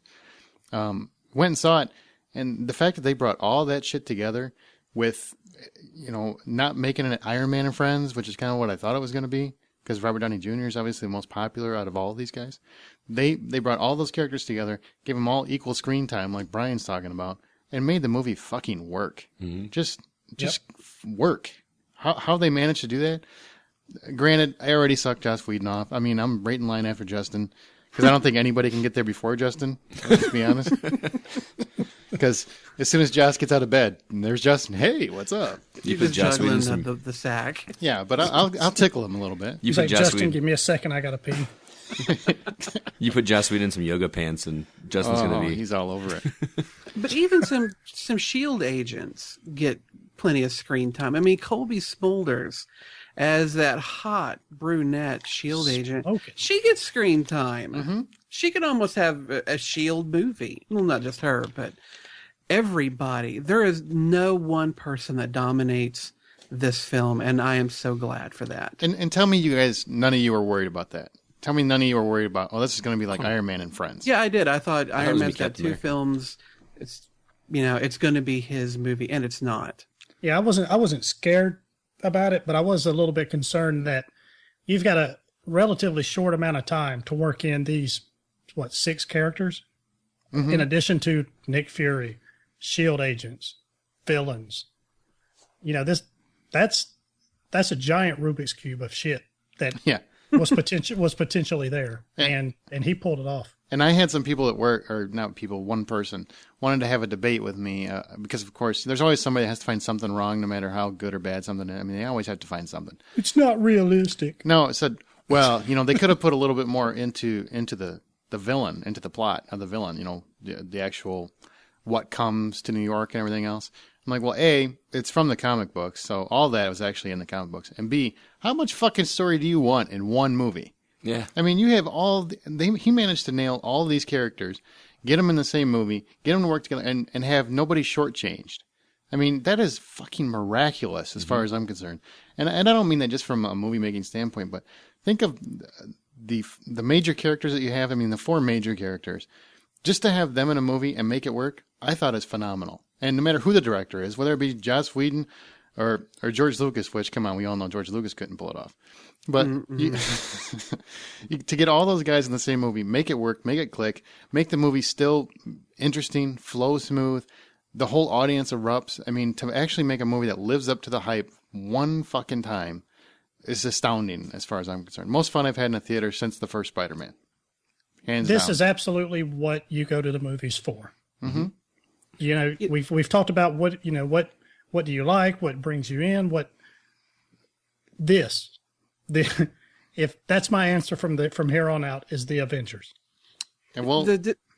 Went and saw it, and the fact that they brought all that shit together with, not making it Iron Man and Friends, which is kind of what I thought it was going to be, because Robert Downey Jr. is obviously the most popular out of all of these guys. They brought all those characters together, gave them all equal screen time, like Brian's talking about, and made the movie fucking work. Mm-hmm. Just work. How they managed to do that? Granted, I already sucked Joss Whedon off. I mean, I'm right in line after Justin, because I don't think anybody can get there before Justin, let's be honest. Because as soon as Joss gets out of bed, and there's Justin. Hey, what's up? You just juggling the sack. Yeah, but I'll tickle him a little bit. You put Justin, give me a second. I gotta pee. You put Joss Whedon in some yoga pants, and Justin's gonna be. He's all over it. But even some S.H.I.E.L.D. agents get plenty of screen time. I mean, Colby Smulders as that hot brunette S.H.I.E.L.D. agent. She gets screen time. Mm-hmm. She could almost have a S.H.I.E.L.D. movie. Well, not just her, but everybody. There is no one person that dominates this film, and I am so glad for that. And tell me, you guys, none of you are worried about that. Tell me none of you are worried about, this is going to be like Iron Man and Friends. Yeah, I did. I thought Iron Man's got two films. It's, it's going to be his movie, and it's not. Yeah, I wasn't scared about it, but I was a little bit concerned that you've got a relatively short amount of time to work in these, 6 characters? Mm-hmm. In addition to Nick Fury, S.H.I.E.L.D. agents, villains. That's a giant Rubik's Cube of shit that was potentially there, and he pulled it off. And I had some people at work, or not people, one person wanted to have a debate with me because, of course, there's always somebody that has to find something wrong, no matter how good or bad something is. I mean, they always have to find something. It's not realistic. No, it said, well, they could have put a little bit more into the villain, into the plot of the villain. The actual what comes to New York and everything else. I'm like, well, A, it's from the comic books, so all that was actually in the comic books. And B, how much fucking story do you want in one movie? Yeah. I mean, you have he managed to nail all these characters, get them in the same movie, get them to work together, and have nobody shortchanged. I mean, that is fucking miraculous as far as I'm concerned. And I don't mean that just from a movie-making standpoint, but think of the major characters that you have. I mean, the 4 major characters. Just to have them in a movie and make it work, I thought is phenomenal. And no matter who the director is, whether it be Joss Whedon or George Lucas, which, come on, we all know George Lucas couldn't pull it off. But to get all those guys in the same movie, make it work, make it click, make the movie still interesting, flow smooth, the whole audience erupts. I mean, to actually make a movie that lives up to the hype one fucking time is astounding as far as I'm concerned. Most fun I've had in a theater since the first Spider-Man. This is absolutely what you go to the movies for. Mm-hmm. We've talked about what do you like, what brings you in, if that's my answer from here on out is the Avengers. And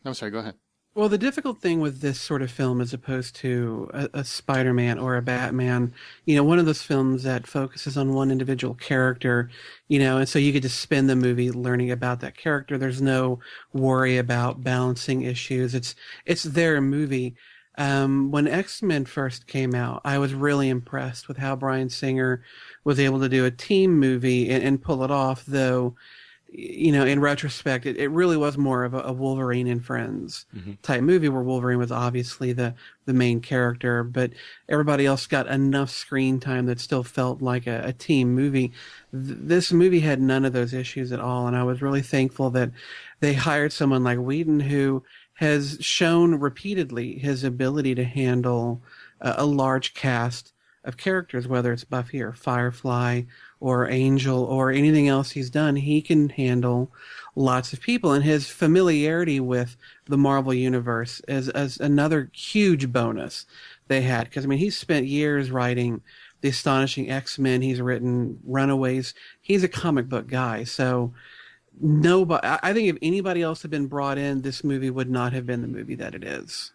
I'm sorry, go ahead. Well, the difficult thing with this sort of film, as opposed to a Spider-Man or a Batman, one of those films that focuses on one individual character, and so you get to spend the movie learning about that character. There's no worry about balancing issues. It's their movie. When X-Men first came out, I was really impressed with how Bryan Singer was able to do a team movie and pull it off, though, in retrospect, it really was more of a Wolverine and Friends type movie where Wolverine was obviously the main character, but everybody else got enough screen time that still felt like a team movie. This movie had none of those issues at all, and I was really thankful that they hired someone like Whedon, who has shown repeatedly his ability to handle a large cast of characters, whether it's Buffy or Firefly or Angel or anything else he's done. He can handle lots of people, and his familiarity with the Marvel Universe is another huge bonus they had. Because, he's spent years writing The Astonishing X-Men. He's written Runaways. He's a comic book guy, so I think if anybody else had been brought in, this movie would not have been the movie that it is.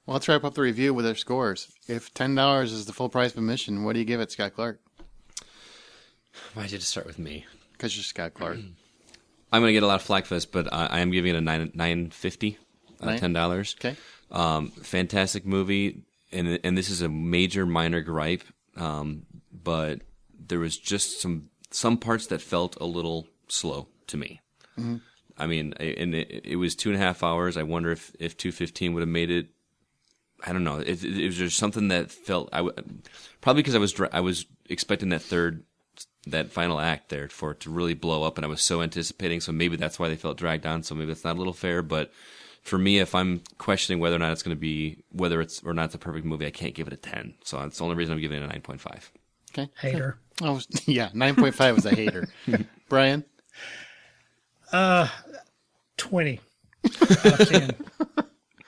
Well, let's wrap up the review with our scores. If $10 is the full price of admission, what do you give it, Scott Clark? Why'd you just start with me? Because you're Scott Clark. I'm going to get a lot of flack for this, but I am giving it a $9.50, $10. Okay. Fantastic movie, and this is a major minor gripe, but there was just some parts that felt a little slow to me. Mm-hmm. I mean, and it was 2.5 hours. I wonder if 2:15 would have made it. I don't know. It was just something that felt probably because I was expecting that final act there for it to really blow up, and I was so anticipating. So maybe that's why they felt dragged on. So maybe it's not a little fair, but for me, if I'm questioning whether or not it's going to be whether it's or not it's a perfect movie, I can't give it a 10. So that's the only reason I'm giving it a 9.5. Okay. Hater. Oh yeah, 9.5 was a hater. Brian. 20 out of 10.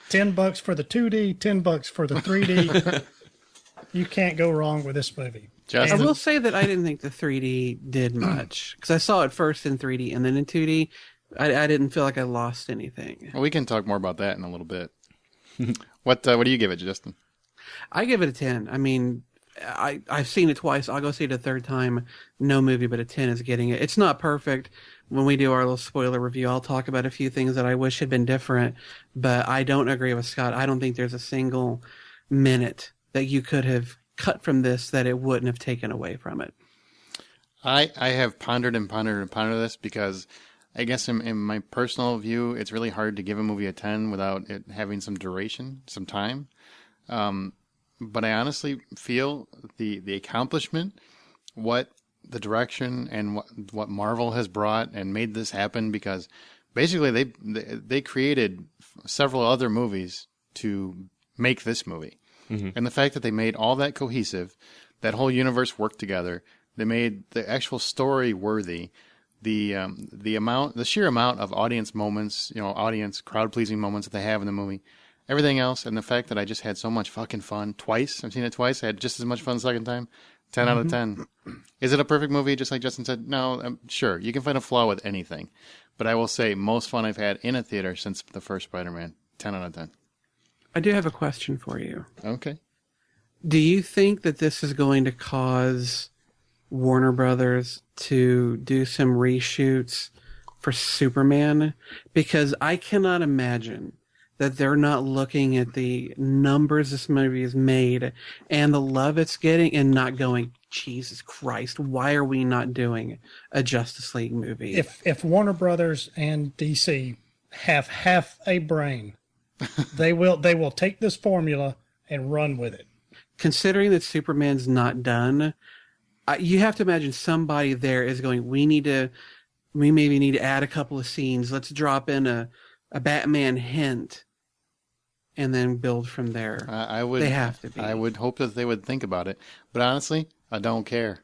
$10 for the 2D, $10 for the 3D. You can't go wrong with this movie. Justin? I will say that I didn't think the 3D did much because I saw it first in 3D and then in 2D. I didn't feel like I lost anything. Well, we can talk more about that in a little bit. What do you give it, Justin? I give it a 10. I mean, I've seen it twice. I'll go see it a third time. No movie but a 10 is getting it. It's not perfect. When we do our little spoiler review, I'll talk about a few things that I wish had been different, but I don't agree with Scott. I don't think there's a single minute that you could have cut from this that it wouldn't have taken away from it. I have pondered this because I guess in my personal view, it's really hard to give a movie a 10 without it having some duration, some time. But I honestly feel the accomplishment, what the direction and what Marvel has brought and made this happen, because basically they created several other movies to make this movie. Mm-hmm. And the fact that they made all that cohesive, that whole universe worked together, they made the actual story worthy, the sheer amount of audience moments, audience crowd pleasing moments that they have in the movie, everything else, and the fact that I just had so much fucking fun twice. I've seen it twice. I had just as much fun the second time. 10 out of 10. Is it a perfect movie? Just like Justin said, no, sure. You can find a flaw with anything. But I will say, most fun I've had in a theater since the first Spider-Man. 10 out of 10. I do have a question for you. Okay. Do you think that this is going to cause Warner Brothers to do some reshoots for Superman? Because I cannot imagine that they're not looking at the numbers this movie has made and the love it's getting and not going, Jesus Christ, why are we not doing a Justice League movie? If Warner Brothers and DC have half a brain, they will take this formula and run with it. Considering that Superman's not done, you have to imagine somebody there is going, we maybe need to add a couple of scenes. Let's drop in a Batman hint. And then build from there. They have to be. I would hope that they would think about it, but honestly, I don't care.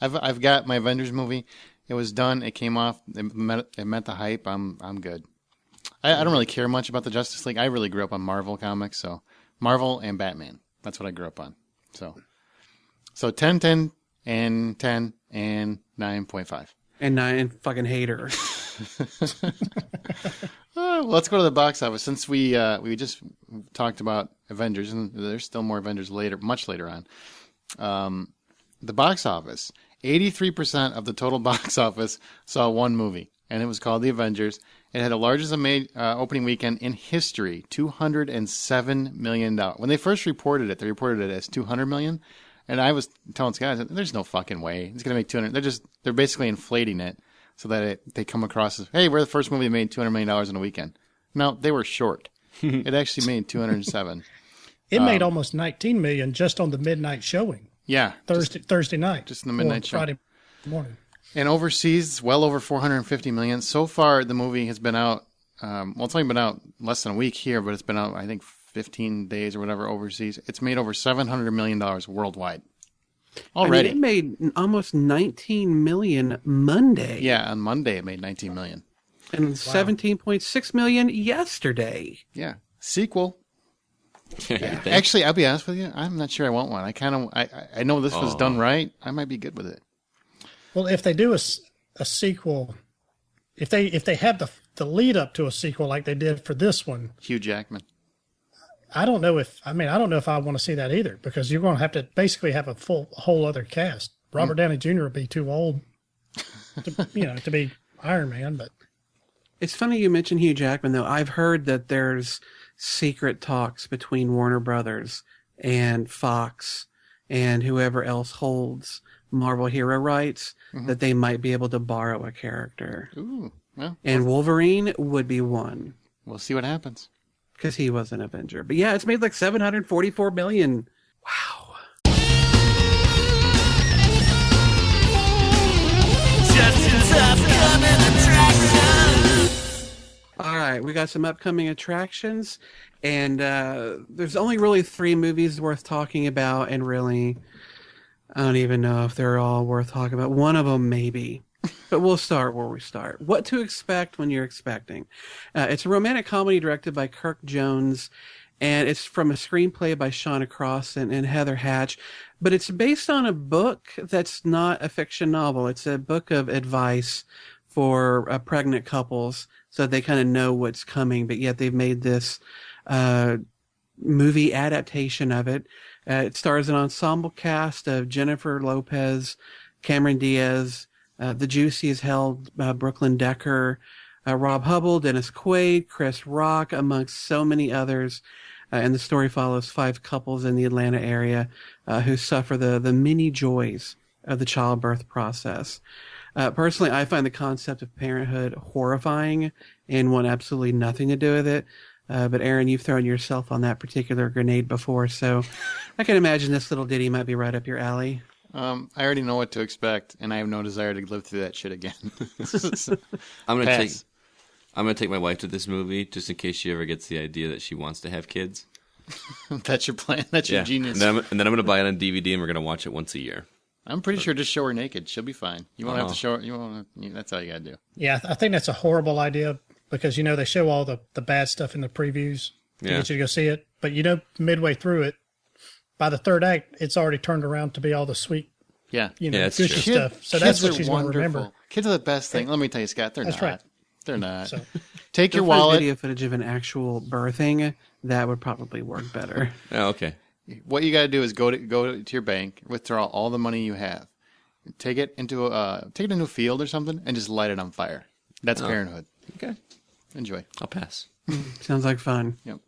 I've got my Avengers movie. It was done. It came off. It met the hype. I'm good. I don't really care much about the Justice League. I really grew up on Marvel comics, so Marvel and Batman. That's what I grew up on. So 10, 10, and 10, and 9.5. And 9 fucking hater. Well, let's go to the box office. Since we just talked about Avengers, and there's still more Avengers later, much later on. The box office, 83% of the total box office saw one movie, and it was called The Avengers. It had the largest opening weekend in history, $207 million. When they first reported it, they reported it as $200 million. And I was telling Scott, there's no fucking way it's going to make 200. They're basically inflating it so that they come across as, hey, we're the first movie that made $200 million in a weekend. No, they were short. It actually made 207. It made almost 19 million just on the midnight showing. Yeah. Thursday night. Just in the midnight show. Friday morning. And overseas, it's well over 450 million. So far, the movie has been out, it's only been out less than a week here, but it's been out, I think, 15 days or whatever overseas. It's made over $700 million worldwide. Already. I mean, it made almost 19 million Monday. Yeah, on Monday it made 19 million. And 17.6 million yesterday. Yeah. Sequel. Yeah. Actually, I'll be honest with you, I'm not sure I want one. I know this was done right. I might be good with it. Well, if they do a sequel, if they have the lead up to a sequel like they did for this one, Hugh Jackman. I don't know if I want to see that either, because you're going to have to basically have a whole other cast. Robert Downey Jr. would be too old. to be Iron Man. But It's funny you mentioned Hugh Jackman, though. I've heard that there's secret talks between Warner Brothers and Fox and whoever else holds Marvel hero rights that they might be able to borrow a character. Ooh, well, And Wolverine would be one we'll see what happens. because he was an Avenger. But yeah, it's made like $744 million. Wow. All right, we got some upcoming attractions, and there's only really 3 movies worth talking about, and really, I don't even know if they're all worth talking about. One of them, maybe. But we'll start where we start. What to expect when you're expecting. It's a romantic comedy directed by Kirk Jones, and it's from a screenplay by Shauna Cross and Heather Hatch. But it's based on a book that's not a fiction novel. It's a book of advice for pregnant couples so they kind of know what's coming, but yet they've made this movie adaptation of it. It stars an ensemble cast of Jennifer Lopez, Cameron Diaz, the Juicy as Hell, Brooklyn Decker, Rob Hubble, Dennis Quaid, Chris Rock, amongst so many others. And the story follows 5 couples in the Atlanta area who suffer the many joys of the childbirth process. Personally, I find the concept of parenthood horrifying and want absolutely nothing to do with it. But Aaron, you've thrown yourself on that particular grenade before, so I can imagine this little ditty might be right up your alley. I already know what to expect, and I have no desire to live through that shit again. I'm gonna Pass. take my wife to this movie just in case she ever gets the idea that she wants to have kids. That's your plan. That's your genius. And then I'm gonna buy it on DVD, and we're gonna watch it once a year. I'm pretty sure just show her naked. She'll be fine. You won't have to show her. You won't. That's all you gotta do. yeah, I think that's a horrible idea because they show all the bad stuff in the previews to get you to go see it, but midway through it, by the 3rd act, it's already turned around to be all the sweet, Yeah. that's gushy true. stuff. So that's what Kids she's are going to wonderful. remember. Kids are the best thing. Let me tell you, Scott, they're That's not. right. They're not. So Take your If there's wallet. video footage of an actual birthing, that would probably work better. Oh, okay. What you got to do is go to your bank, withdraw all the money you have, take it into a field or something, and just light it on fire. That's parenthood. Okay. Enjoy. I'll pass. Sounds like fun. Yep.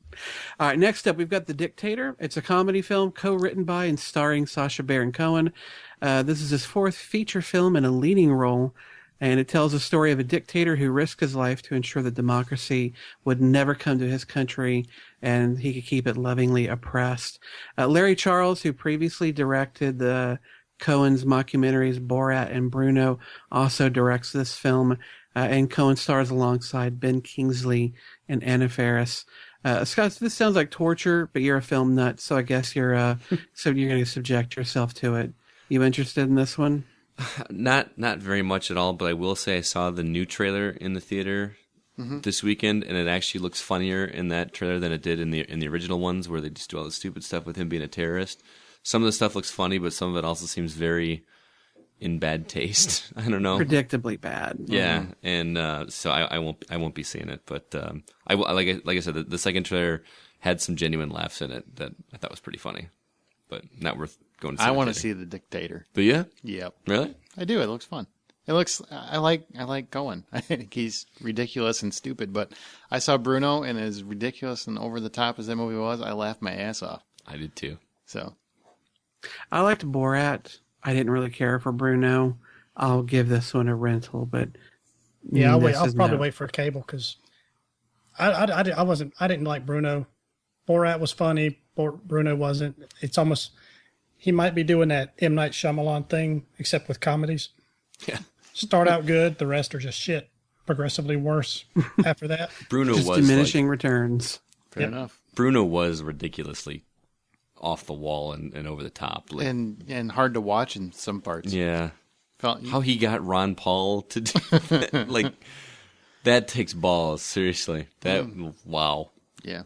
All right, next up, we've got The Dictator. It's a comedy film co-written by and starring Sacha Baron Cohen. This is his 4th feature film in a leading role, and it tells the story of a dictator who risked his life to ensure that democracy would never come to his country and he could keep it lovingly oppressed. Larry Charles, who previously directed the Cohen's mockumentaries Borat and Bruno, also directs this film, and Cohen stars alongside Ben Kingsley and Anna Faris. Scott, this sounds like torture, but you're a film nut, so I guess you're going to subject yourself to it. You interested in this one? Not very much at all, but I will say I saw the new trailer in the theater this weekend, and it actually looks funnier in that trailer than it did in the original ones, where they just do all the stupid stuff with him being a terrorist. Some of the stuff looks funny, but some of it also seems very in bad taste. I don't know. Predictably bad. Yeah, and so I won't be seeing it, but like I said, the second trailer had some genuine laughs in it that I thought was pretty funny, but not worth going to see. I want to see The Dictator. Do you? Yep. Really? I do. It looks fun. It looks. I like Cohen. I think he's ridiculous and stupid. But I saw Bruno, and as ridiculous and over the top as that movie was, I laughed my ass off. I did too. So I liked Borat. I didn't really care for Bruno. I'll give this one a rental, but yeah, I'll probably wait for a cable because I didn't like Bruno. Borat was funny. Bruno wasn't. It's almost he might be doing that M. Night Shyamalan thing, except with comedies. Yeah. Start out good, the rest are just shit. Progressively worse after that. Bruno just was diminishing returns. fair enough. Bruno was ridiculously off the wall and over the top. Like, And hard to watch in some parts. yeah. Felt, How he got Ron Paul to do that, like, that takes balls, seriously. Wow. yeah.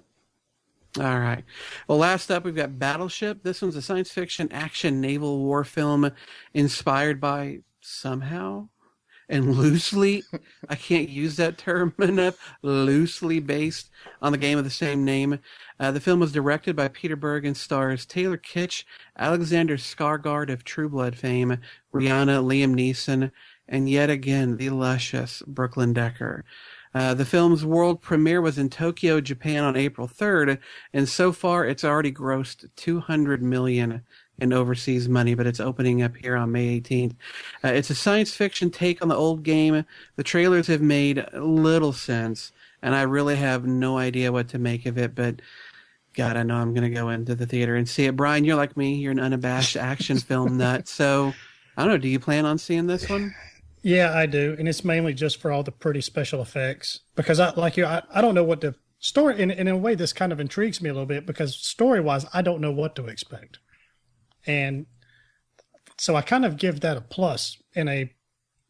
All right. Well, last up, we've got Battleship. This one's a science fiction action naval war film inspired by somehow and loosely, I can't use that term enough, loosely based on the game of the same name. The film was directed by Peter Berg and stars Taylor Kitsch, Alexander Skarsgård of True Blood fame, Rihanna, Liam Neeson, and yet again the luscious Brooklyn Decker. The film's world premiere was in Tokyo, Japan on April 3rd, and so far it's already grossed $200 million in overseas money, but it's opening up here on May 18th. It's a science fiction take on the old game. The trailers have made little sense, and I really have no idea what to make of it, but God, I know I'm going to go into the theater and see it. Brian, you're like me. You're an unabashed action film nut. So, I don't know. Do you plan on seeing this one? Yeah, I do. And it's mainly just for all the pretty special effects. Because I don't know what the story, and in a way, this kind of intrigues me a little bit because story-wise, I don't know what to expect. And so I kind of give that a plus in a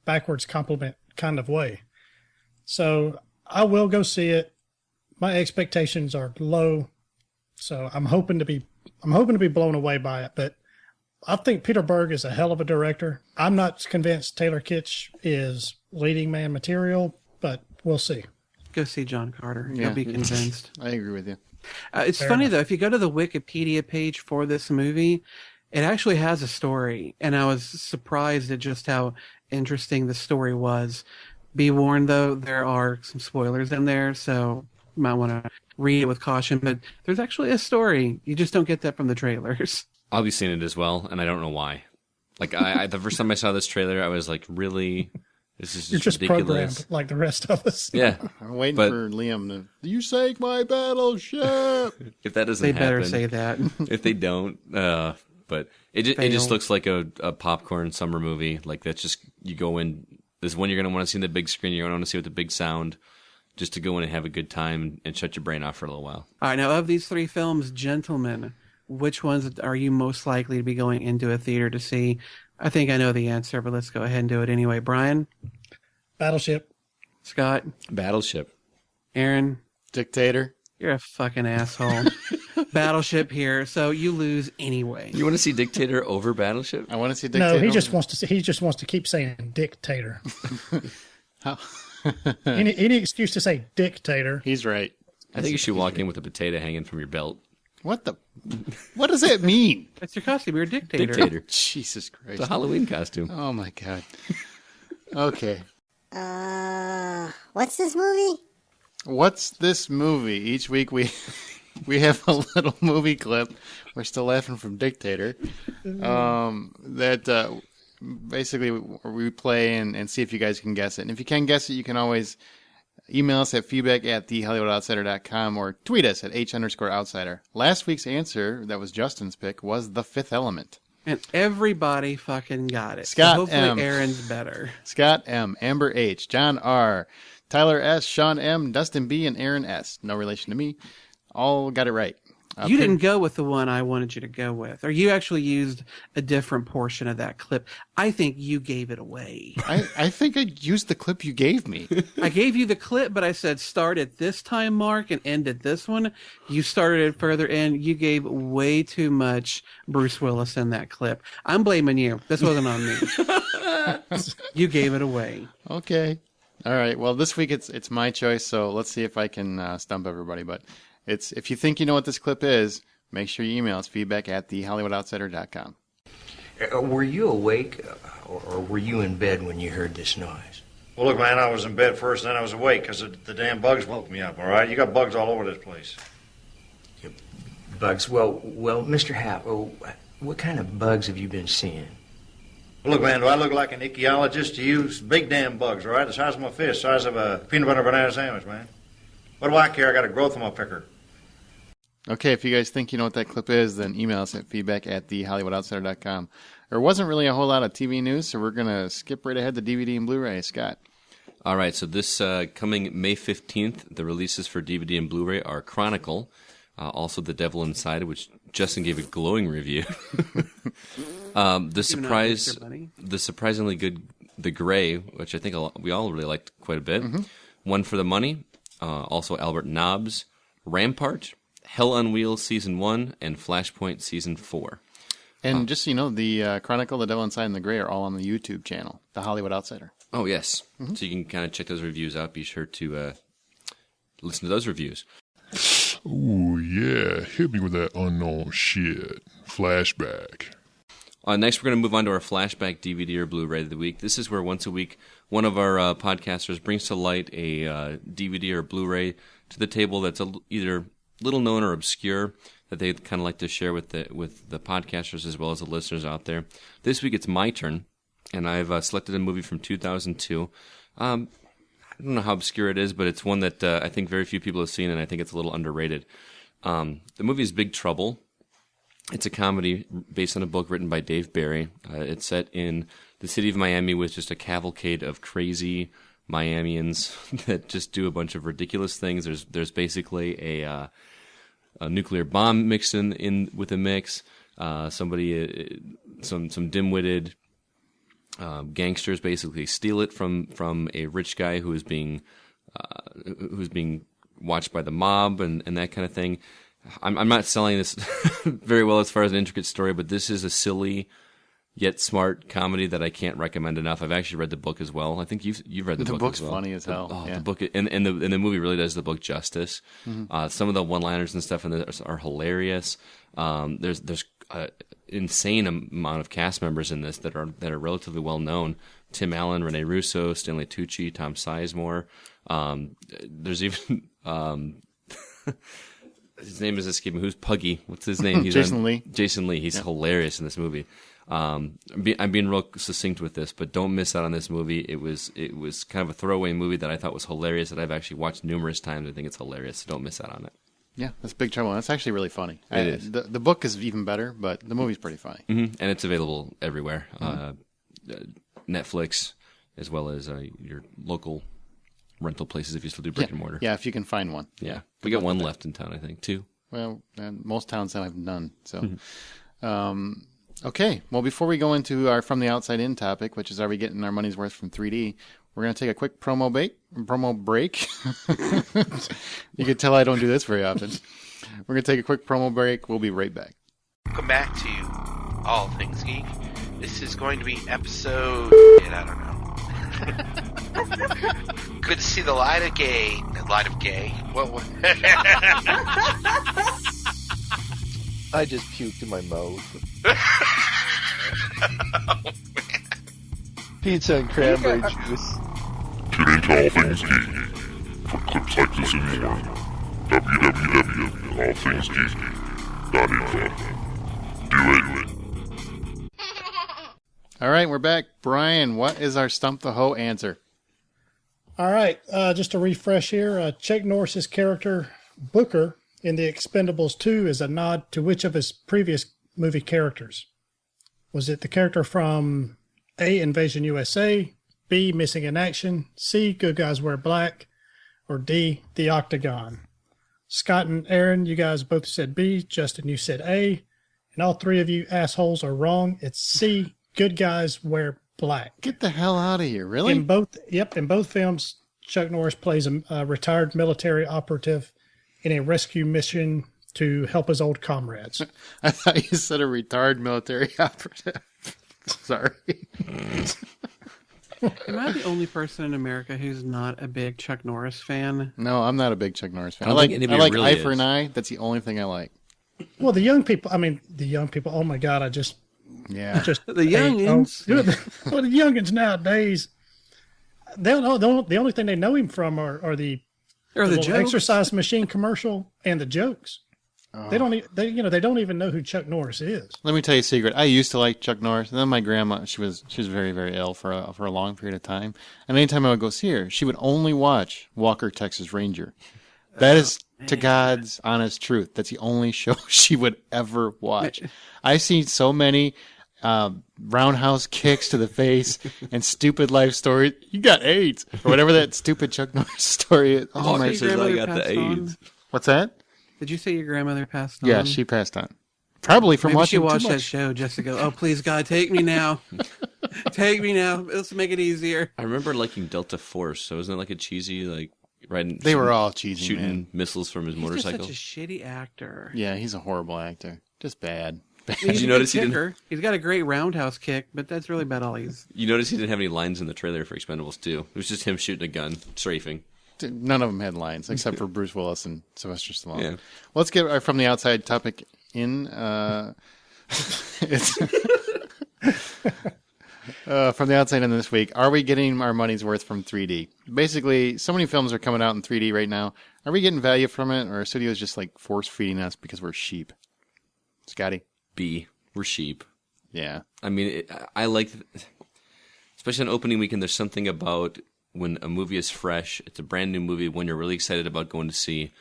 backwards compliment kind of way. So I will go see it. My expectations are low. So I'm hoping to be blown away by it, but I think Peter Berg is a hell of a director. I'm not convinced Taylor Kitsch is leading man material, but we'll see. Go see John Carter. Yeah. You'll be convinced. I agree with you. It's Fair funny, enough. though, if you go to the Wikipedia page for this movie, it actually has a story, and I was surprised at just how interesting the story was. Be warned, though, there are some spoilers in there, so you might want to read it with caution, but there's actually a story. You just don't get that from the trailers. I'll be seeing it as well, and I don't know why. Like, I the first time I saw this trailer, I was like, really? This is You're just ridiculous. programmed like the rest of us. Yeah. I'm waiting But- for Liam to, you sank my battleship! If that doesn't They happen. better say that. If they don't, but it just looks like a popcorn summer movie. Like, that's just, you go in, this is one you're going to want to see in the big screen, you're going to want to see with the big sound, just to go in and have a good time and shut your brain off for a little while. All right, now, of these three films, gentlemen, which ones are you most likely to be going into a theater to see? I think I know the answer, but let's go ahead and do it anyway. Brian? Battleship. Scott? Battleship. Aaron? Dictator. You're a fucking asshole. Battleship here, so you lose anyway. You want to see Dictator over Battleship? I want to see Dictator. No, he just wants to keep saying dictator. How? any excuse to say dictator. He's right. I think you should walk in with a potato hanging from your belt. What does that mean? That's your costume. You're a dictator. Dictator. Jesus Christ. It's a Halloween costume. Oh my God. Okay. What's this movie? What's this movie? Each week we have a little movie clip. We're still laughing from Dictator. That basically we play and see if you guys can guess it. And if you can guess it, you can always email us at feedback@thehollywoodoutsider.com or tweet us at H_outsider. Last week's answer, that was Justin's pick, was The Fifth Element. And everybody fucking got it. Scott so hopefully M. Aaron's better. Scott M., Amber H., John R., Tyler S., Sean M., Dustin B., and Aaron S. No relation to me. All got it right. You didn't go with the one I wanted you to go with, or you actually used a different portion of that clip. I think you gave it away. I think I used the clip you gave me. I gave you the clip, but I said start at this time mark and end at this one. You started it further in. You gave way too much Bruce Willis in that clip. I'm blaming you. This wasn't on me. You gave it away. Okay. All right. Well, this week it's my choice, so let's see if I can stump everybody. But it's if you think you know what this clip is, make sure you email us feedback@thehollywoodoutsider.com. Were you awake or were you in bed when you heard this noise? Well, look, man, I was in bed first, then I was awake because the damn bugs woke me up, all right? You got bugs all over this place. Bugs? Well, Mr. Howe, what kind of bugs have you been seeing? Well, look, man, do I look like an ichthyologist to you? It's big damn bugs, all right? The size of my fist, size of a peanut butter banana sandwich, man. What do I care? I got a growth on my picker. Okay, if you guys think you know what that clip is, then email us at feedback@thehollywoodoutsider.com. There wasn't really a whole lot of TV news, so we're going to skip right ahead to DVD and Blu-ray. Scott. All right, so this coming May 15th, the releases for DVD and Blu-ray are Chronicle, also The Devil Inside, which Justin gave a glowing review. The surprisingly good The Gray, which I think we all really liked quite a bit. Mm-hmm. One for the Money, also Albert Nobbs, Rampart, Hell on Wheels Season 1, and Flashpoint Season 4. And just so you know, the Chronicle, The Devil Inside, and The Gray are all on the YouTube channel, The Hollywood Outsider. Oh, yes. Mm-hmm. So you can kind of check those reviews out. Be sure to listen to those reviews. Ooh, yeah. Hit me with that unknown shit. Flashback. Next, we're going to move on to our Flashback DVD or Blu-ray of the week. This is where once a week, one of our podcasters brings to light a DVD or Blu-ray to the table that's either little known or obscure that they kind of like to share with the podcasters as well as the listeners out there. This week, it's my turn, and I've selected a movie from 2002. I don't know how obscure it is, but it's one that I think very few people have seen, and I think it's a little underrated. The movie is Big Trouble. It's a comedy based on a book written by Dave Barry. It's set in the city of Miami with just a cavalcade of crazy Miamians that just do a bunch of ridiculous things. There's basically a nuclear bomb mixed in with the mix. Some dim-witted gangsters basically steal it from a rich guy who is being watched by the mob and that kind of thing. I'm not selling this very well as far as an intricate story, but this is a silly yet smart comedy that I can't recommend enough. I've actually read the book as well. I think you've read the book book's as well. funny as hell. The book and the movie really does the book justice. Mm-hmm. Some of the one-liners and stuff in there are hilarious. There's an insane amount of cast members in this that are relatively well known. Tim Allen, Rene Russo, Stanley Tucci, Tom Sizemore. There's even his name is escaping. Who's Puggy? What's his name? Jason Lee. Jason Lee. He's hilarious in this movie. I'm being real succinct with this, but don't miss out on this movie. It was kind of a throwaway movie that I thought was hilarious that I've actually watched numerous times. I think it's hilarious, so don't miss out on it. Yeah, that's Big Trouble. That's actually really funny. It is. The book is even better, but the movie's pretty funny. Mm-hmm. And it's available everywhere. Netflix, as well as your local rental places if you still do brick and mortar. Yeah, if you can find one. Yeah. We got one left in town, I think. 2. Well, most towns have none. So, okay. Well, before we go into our From the Outside In topic, which is are we getting our money's worth from 3D, we're going to take a quick promo break. You can tell I don't do this very often. We're going to take a quick promo break. We'll be right back. Welcome back to All Things Geek. This is going to be episode... I don't know. Good to see the light of gay. What? I just puked in my mouth. Oh, man. Pizza and cranberry juice. Tune into All Things Geek for clips like this and more. www.allthingsgeek.info. Do it. All right, we're back. Brian, what is our Stump the HO answer? All right, just to refresh here, Chuck Norris's character, Booker, in The Expendables 2 is a nod to which of his previous movie characters? Was it the character from A, Invasion USA, B, Missing in Action, C, Good Guys Wear Black, or D, The Octagon? Scott and Aaron, you guys both said B. Justin, you said A. And all three of you assholes are wrong. It's C, Good Guys Wear Black. Get the hell out of here, really? In both films, Chuck Norris plays a retired military operative in a rescue mission to help his old comrades. I thought you said a retired military operative. Sorry. Am I the only person in America who's not a big Chuck Norris fan? No, I'm not a big Chuck Norris fan. I I like really Eye for an Eye. That's the only thing I like. Well, the young people, oh my God, the youngins. Well, the youngins nowadays, the only thing they know him from are the jokes. exercise machine commercial and the jokes. Oh. They don't even know who Chuck Norris is. Let me tell you a secret. I used to like Chuck Norris, and then my grandma, she was very, very ill for a long period of time. And anytime I would go see her, she would only watch Walker, Texas Ranger. That is, to God's honest truth, that's the only show she would ever watch. I've seen so many roundhouse kicks to the face and stupid life stories. You got AIDS, or whatever that stupid Chuck Norris story is. Oh my! Says I got the AIDS. What's that? Did you say your grandmother passed on? Yeah, she passed on. Probably from Maybe watching she watched too that much. show just to go, oh, please, God, take me now. Take me now. Let's make it easier. I remember liking Delta Force. So isn't it like a cheesy, like, riding? They were all cheesy, shooting man. missiles from his He's motorcycle. just such a shitty actor. Yeah, he's a horrible actor. Just bad. Did you notice he didn't? He's got a great roundhouse kick, but that's really about all he's. You notice he didn't have any lines in the trailer for Expendables 2. It was just him shooting a gun, strafing. None of them had lines, except for Bruce Willis and Sylvester Stallone. Yeah. Well, let's get our From the Outside topic in. from the outside in this week, are we getting our money's worth from 3D? Basically, so many films are coming out in 3D right now. Are we getting value from it, or are studios just like force feeding us because we're sheep? Scotty? B. We're sheep. Yeah. I mean, I like, especially on opening weekend, there's something about when a movie is fresh, it's a brand new movie, when you're really excited about going to see,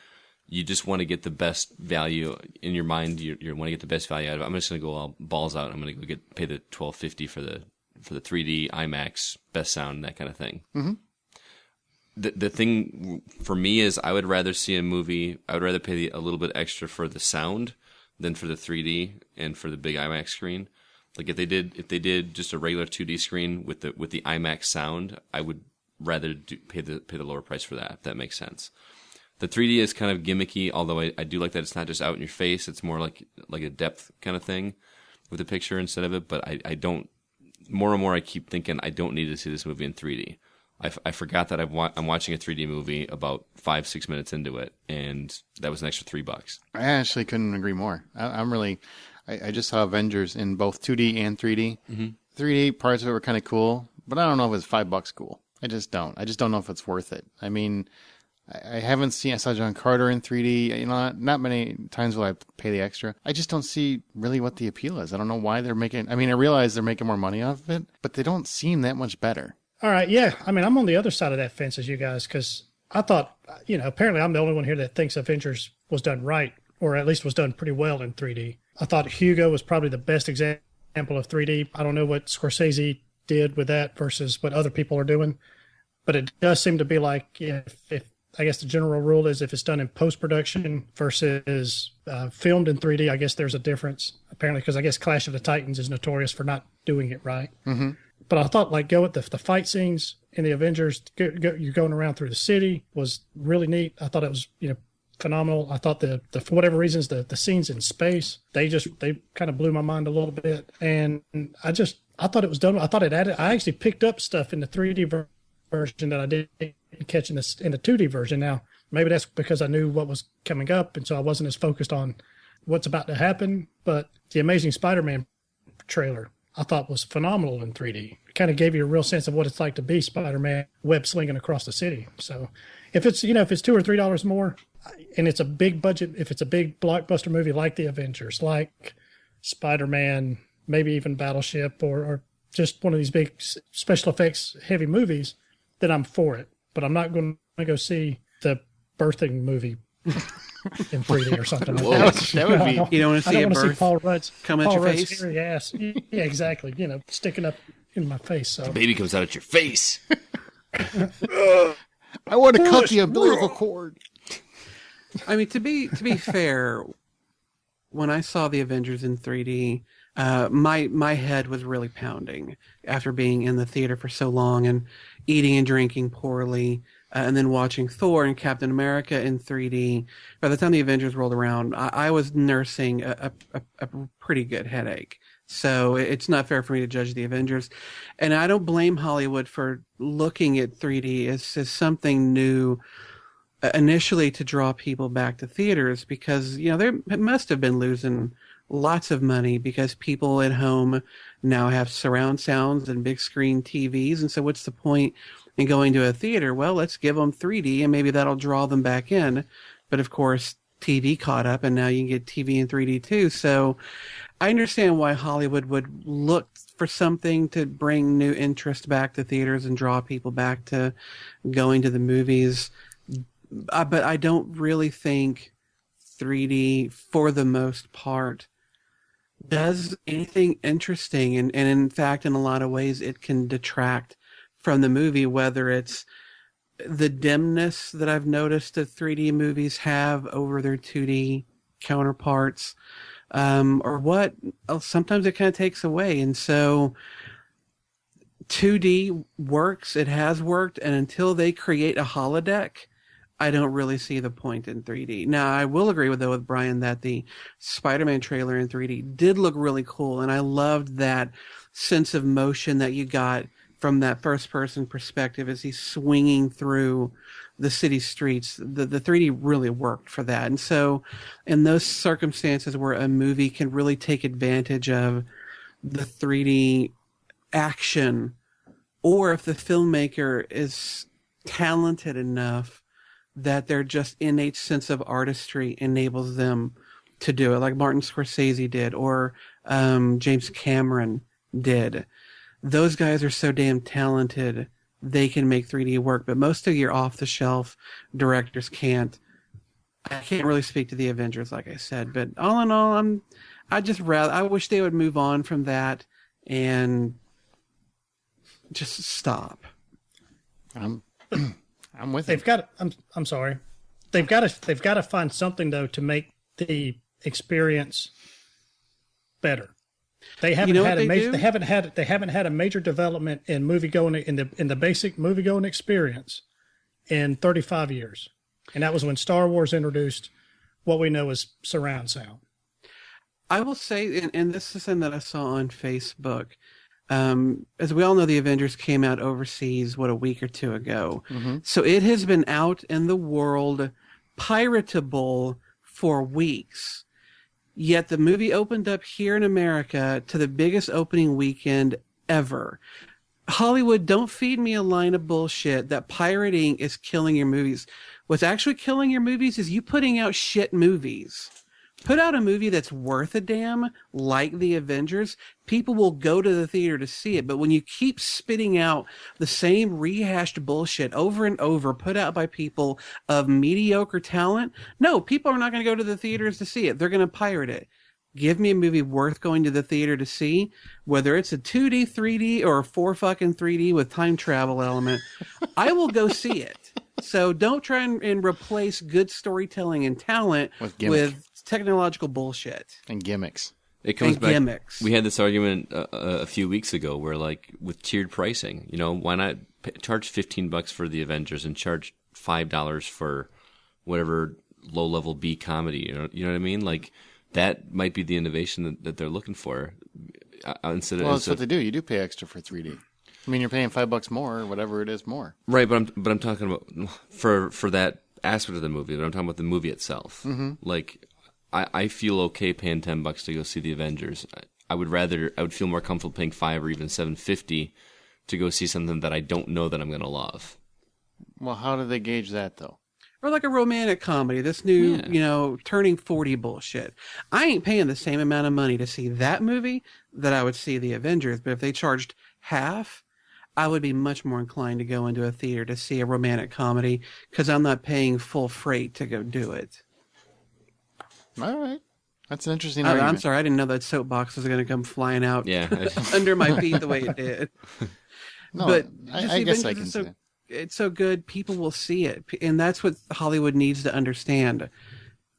you just want to get the best value in your mind. You want to get the best value out of it. I'm just going to go all balls out. I'm going to go pay the $12.50 for the 3D IMAX best sound, that kind of thing. Mm-hmm. The thing for me is I would rather see a movie. I would rather pay a little bit extra for the sound than for the 3D and for the big IMAX screen. Like if they did just a regular 2D screen with the IMAX sound, I would rather pay the lower price for that. If that makes sense. The 3D is kind of gimmicky, although I do like that it's not just out in your face. It's more like a depth kind of thing with the picture instead of it. But I don't. More and more, I keep thinking I don't need to see this movie in 3D. I forgot that I'm watching a 3D movie about 5-6 minutes into it, and that was an extra $3. I actually couldn't agree more. I just saw Avengers in both 2D and 3D. Mm-hmm. 3D parts of it were kind of cool, but I don't know if it's $5 cool. I just don't know if it's worth it. I mean, I saw John Carter in 3D. You know, not many times will I pay the extra. I just don't see really what the appeal is. I don't know why they're making. I mean, I realize they're making more money off of it, but they don't seem that much better. All right, yeah. I mean, I'm on the other side of that fence as you guys, because I thought, apparently I'm the only one here that thinks Avengers was done right, or at least was done pretty well in 3D. I thought Hugo was probably the best example of 3D. I don't know what Scorsese did with that versus what other people are doing, but it does seem to be like if I guess the general rule is if it's done in post-production versus filmed in 3D, I guess there's a difference, apparently, because I guess Clash of the Titans is notorious for not doing it right. Mm-hmm. But I thought, go with the fight scenes in the Avengers, you're going around through the city was really neat. I thought it was, phenomenal. I thought the for whatever reasons, the scenes in space, they kind of blew my mind a little bit. And I thought it was done. I thought it added, I actually picked up stuff in the 3D version that I didn't catch in the 2D version. Now, maybe that's because I knew what was coming up, and so I wasn't as focused on what's about to happen. But the Amazing Spider-Man trailer, I thought was phenomenal in 3D. It kind of gave you a real sense of what it's like to be Spider-Man web slinging across the city. So if it's $2 or $3 more, and it's a big budget, if it's a big blockbuster movie like the Avengers, like Spider-Man, maybe even Battleship, or just one of these big special effects heavy movies, then I'm for it. But I'm not going to go see the birthing movie in 3D or something like that. That would be. You don't want to see a birth see Paul Rudd's come at your face? Hairy ass. Yeah, exactly. Sticking up in my face. So The baby comes out at your face. I want to cut the umbilical cord. I mean, to be fair, when I saw the Avengers in 3D, my head was really pounding after being in the theater for so long and eating and drinking poorly, and then watching Thor and Captain America in 3D. By the time the Avengers rolled around, I was nursing a pretty good headache. So it's not fair for me to judge the Avengers. And I don't blame Hollywood for looking at 3D as something new initially to draw people back to theaters, because, they must have been losing lots of money because people at home now have surround sounds and big screen TVs. And so what's the point in going to a theater? Well, let's give them 3D and maybe that'll draw them back in. But of course, TV caught up and now you can get TV in 3D too. So I understand why Hollywood would look for something to bring new interest back to theaters and draw people back to going to the movies. But I don't really think 3D, for the most part, does anything interesting. And in fact, in a lot of ways, it can detract from the movie, whether it's the dimness that I've noticed that 3D movies have over their 2D counterparts, or what. Sometimes it kind of takes away. And so 2D works. It has worked. And until they create a holodeck, I don't really see the point in 3D. Now, I will agree with Brian that the Spider-Man trailer in 3D did look really cool, and I loved that sense of motion that you got from that first-person perspective as he's swinging through the city streets. The 3D really worked for that. And so in those circumstances where a movie can really take advantage of the 3D action, or if the filmmaker is talented enough that their just innate sense of artistry enables them to do it, like Martin Scorsese did, or James Cameron did. Those guys are so damn talented, they can make 3D work, but most of your off-the-shelf directors can't. I can't really speak to the Avengers, like I said, but all in all, I wish they would move on from that and just stop. I'm with They've it. got. I'm sorry. They've got to find something though to make the experience better. They haven't had a major. They haven't had a major development in movie going in the basic movie going experience in 35 years, and that was when Star Wars introduced what we know as surround sound. I will say, and this is something that I saw on Facebook. As we all know, the Avengers came out overseas, a week or two ago. Mm-hmm. So it has been out in the world, piratable for weeks. Yet the movie opened up here in America to the biggest opening weekend ever. Hollywood, don't feed me a line of bullshit that pirating is killing your movies. What's actually killing your movies is you putting out shit movies. Put out a movie that's worth a damn, like The Avengers, people will go to the theater to see it. But when you keep spitting out the same rehashed bullshit over and over, put out by people of mediocre talent, no, people are not going to go to the theaters to see it. They're going to pirate it. Give me a movie worth going to the theater to see, whether it's a 2D, 3D, or a 3D with time travel element. I will go see it. So don't try and replace good storytelling and talent with technological bullshit and gimmicks. It comes back. Gimmicks. We had this argument a few weeks ago, where like with tiered pricing, why not charge $15 for the Avengers and charge $5 for whatever low-level B comedy? You know what I mean? Like that might be the innovation that they're looking for. That's what they do. You do pay extra for 3D. I mean, you're paying $5 more, or whatever it is more. Right, but I'm talking about for that aspect of the movie. But I'm talking about the movie itself. Mm-hmm. Like, I feel okay paying $10 to go see the Avengers. I would feel more comfortable paying $5 or even $7.50 to go see something that I don't know that I'm going to love. Well, how do they gauge that though? Or like a romantic comedy, this new, turning 40 bullshit. I ain't paying the same amount of money to see that movie that I would see the Avengers, but if they charged half, I would be much more inclined to go into a theater to see a romantic comedy because I'm not paying full freight to go do it. All right. That's an interesting argument. I'm sorry, I didn't know that soapbox was going to come flying out under my feet the way it did. No, but I guess I can see it. It's so good, people will see it. And that's what Hollywood needs to understand.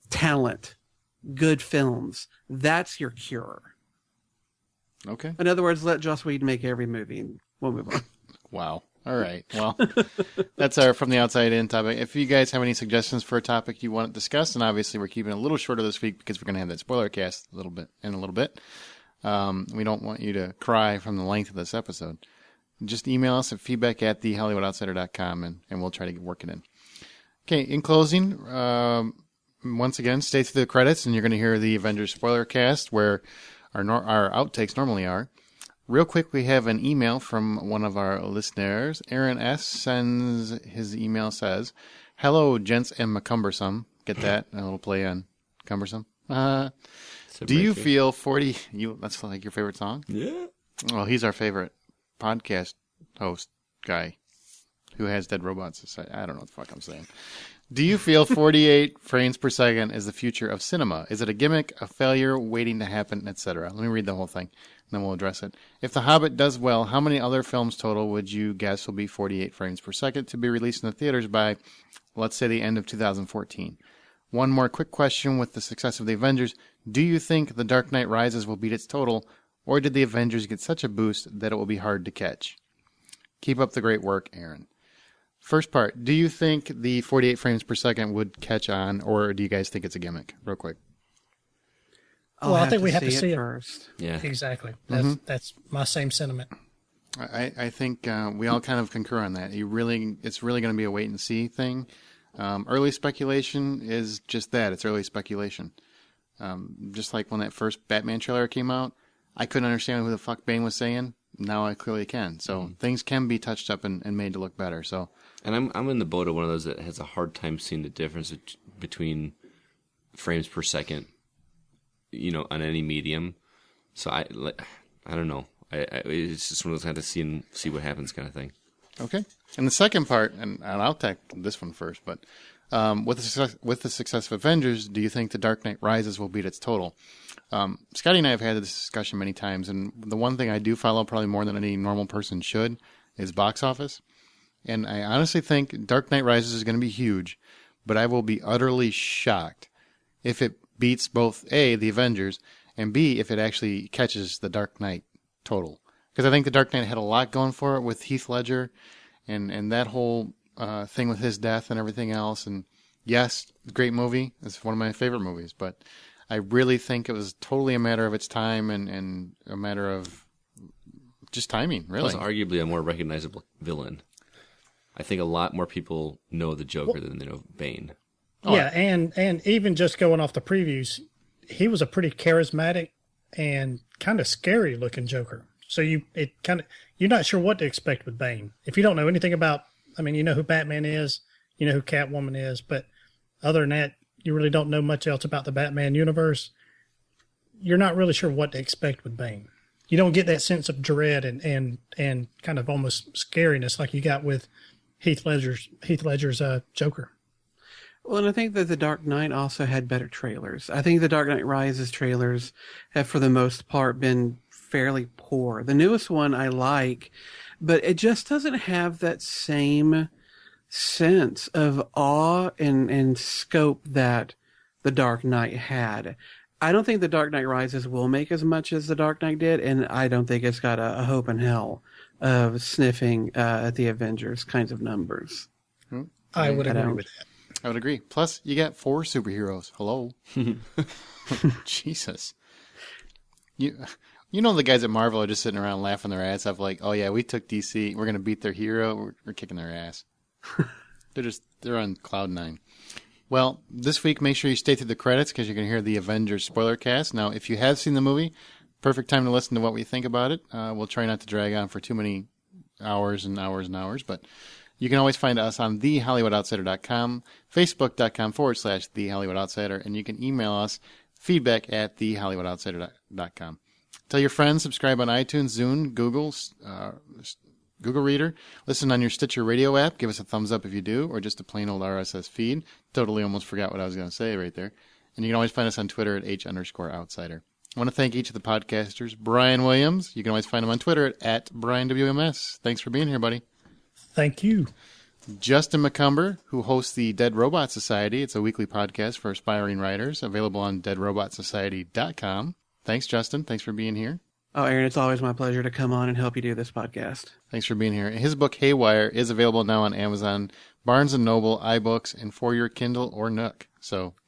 Talent, good films, that's your cure. Okay. In other words, let Joss Whedon make every movie and we'll move on. Wow. All right. Well, that's our From the Outside In topic. If you guys have any suggestions for a topic you want discussed, and obviously we're keeping it a little shorter this week because we're going to have that spoiler cast in a little bit. We don't want you to cry from the length of this episode. Just email us at feedback@thehollywoodoutsiders.com and we'll try to work it in. Okay. In closing, once again, stay through the credits and you're going to hear the Avengers spoiler cast where our outtakes normally are. Real quick, we have an email from one of our listeners. Aaron S. sends his email says, "Hello, gents and McCumbersome." Get that? A little play on cumbersome. Do you feel 40... That's like your favorite song? Yeah. Well, he's our favorite podcast host guy who has dead robots. I don't know what the fuck I'm saying. Do you feel 48 frames per second is the future of cinema? Is it a gimmick, a failure, waiting to happen, etc.? Let me read the whole thing, and then we'll address it. If The Hobbit does well, how many other films total would you guess will be 48 frames per second to be released in the theaters by, let's say, the end of 2014? One more quick question with the success of The Avengers. Do you think The Dark Knight Rises will beat its total, or did The Avengers get such a boost that it will be hard to catch? Keep up the great work, Aaron. First part, do you think the 48 frames per second would catch on, or do you guys think it's a gimmick? Real quick. Well, I think we have to see it first. Yeah, exactly. That's my same sentiment. I think we all kind of concur on that. It's really going to be a wait and see thing. Early speculation is just that. It's early speculation. Just like when that first Batman trailer came out, I couldn't understand who the fuck Bane was saying, now I clearly can. So things can be touched up and made to look better. So, and I'm in the boat of one of those that has a hard time seeing the difference between frames per second, on any medium. So I don't know. It's just one of those kind of see what happens kind of thing. Okay. And the second part, and I'll take this one first, but with the success of Avengers, do you think The Dark Knight Rises will beat its total? Scotty and I have had this discussion many times, and the one thing I do follow probably more than any normal person should is box office. And I honestly think Dark Knight Rises is going to be huge, but I will be utterly shocked if it beats both A, the Avengers, and B, if it actually catches the Dark Knight total. Because I think the Dark Knight had a lot going for it with Heath Ledger and that whole thing with his death and everything else. And yes, great movie. It's one of my favorite movies, but I really think it was totally a matter of its time and a matter of just timing, really. It was arguably a more recognizable villain. I think a lot more people know the Joker than they know Bane. Yeah, and even just going off the previews, he was a pretty charismatic and kind of scary looking Joker. So you're not sure what to expect with Bane. If you don't know anything about, you know who Batman is, you know who Catwoman is, but other than that, you really don't know much else about the Batman universe. You're not really sure what to expect with Bane. You don't get that sense of dread and kind of almost scariness like you got with Heath Ledger's Joker. Well, and I think that The Dark Knight also had better trailers. I think The Dark Knight Rises trailers have, for the most part, been fairly poor. The newest one I like, but it just doesn't have that same sense of awe and scope that The Dark Knight had. I don't think The Dark Knight Rises will make as much as The Dark Knight did, and I don't think it's got a hope in hell of sniffing at the Avengers kinds of numbers. I would agree with that. I would agree. Plus, you got 4 superheroes. Hello. Jesus. You know the guys at Marvel are just sitting around laughing their ass off like, oh yeah, we took DC. We're going to beat their hero. We're kicking their ass. They're on cloud 9. Well, this week, make sure you stay through the credits because you're going to hear the Avengers spoiler cast. Now, if you have seen the movie, perfect time to listen to what we think about it. We'll try not to drag on for too many hours and hours and hours, but you can always find us on thehollywoodoutsider.com, facebook.com/thehollywoodoutsider, and you can email us feedback@thehollywoodoutsider.com. Tell your friends, subscribe on iTunes, Zune, Google Reader. Listen on your Stitcher radio app. Give us a thumbs up if you do, or just a plain old RSS feed. Totally almost forgot what I was going to say right there. And you can always find us on Twitter at H_outsider. I want to thank each of the podcasters. Brian Williams, you can always find him on Twitter at BrianWMS. Thanks for being here, buddy. Thank you. Justin McCumber, who hosts the Dead Robot Society. It's a weekly podcast for aspiring writers, available on deadrobotsociety.com. Thanks, Justin. Thanks for being here. Oh, Aaron, it's always my pleasure to come on and help you do this podcast. Thanks for being here. His book, Haywire, is available now on Amazon, Barnes & Noble, iBooks, and for your Kindle or Nook.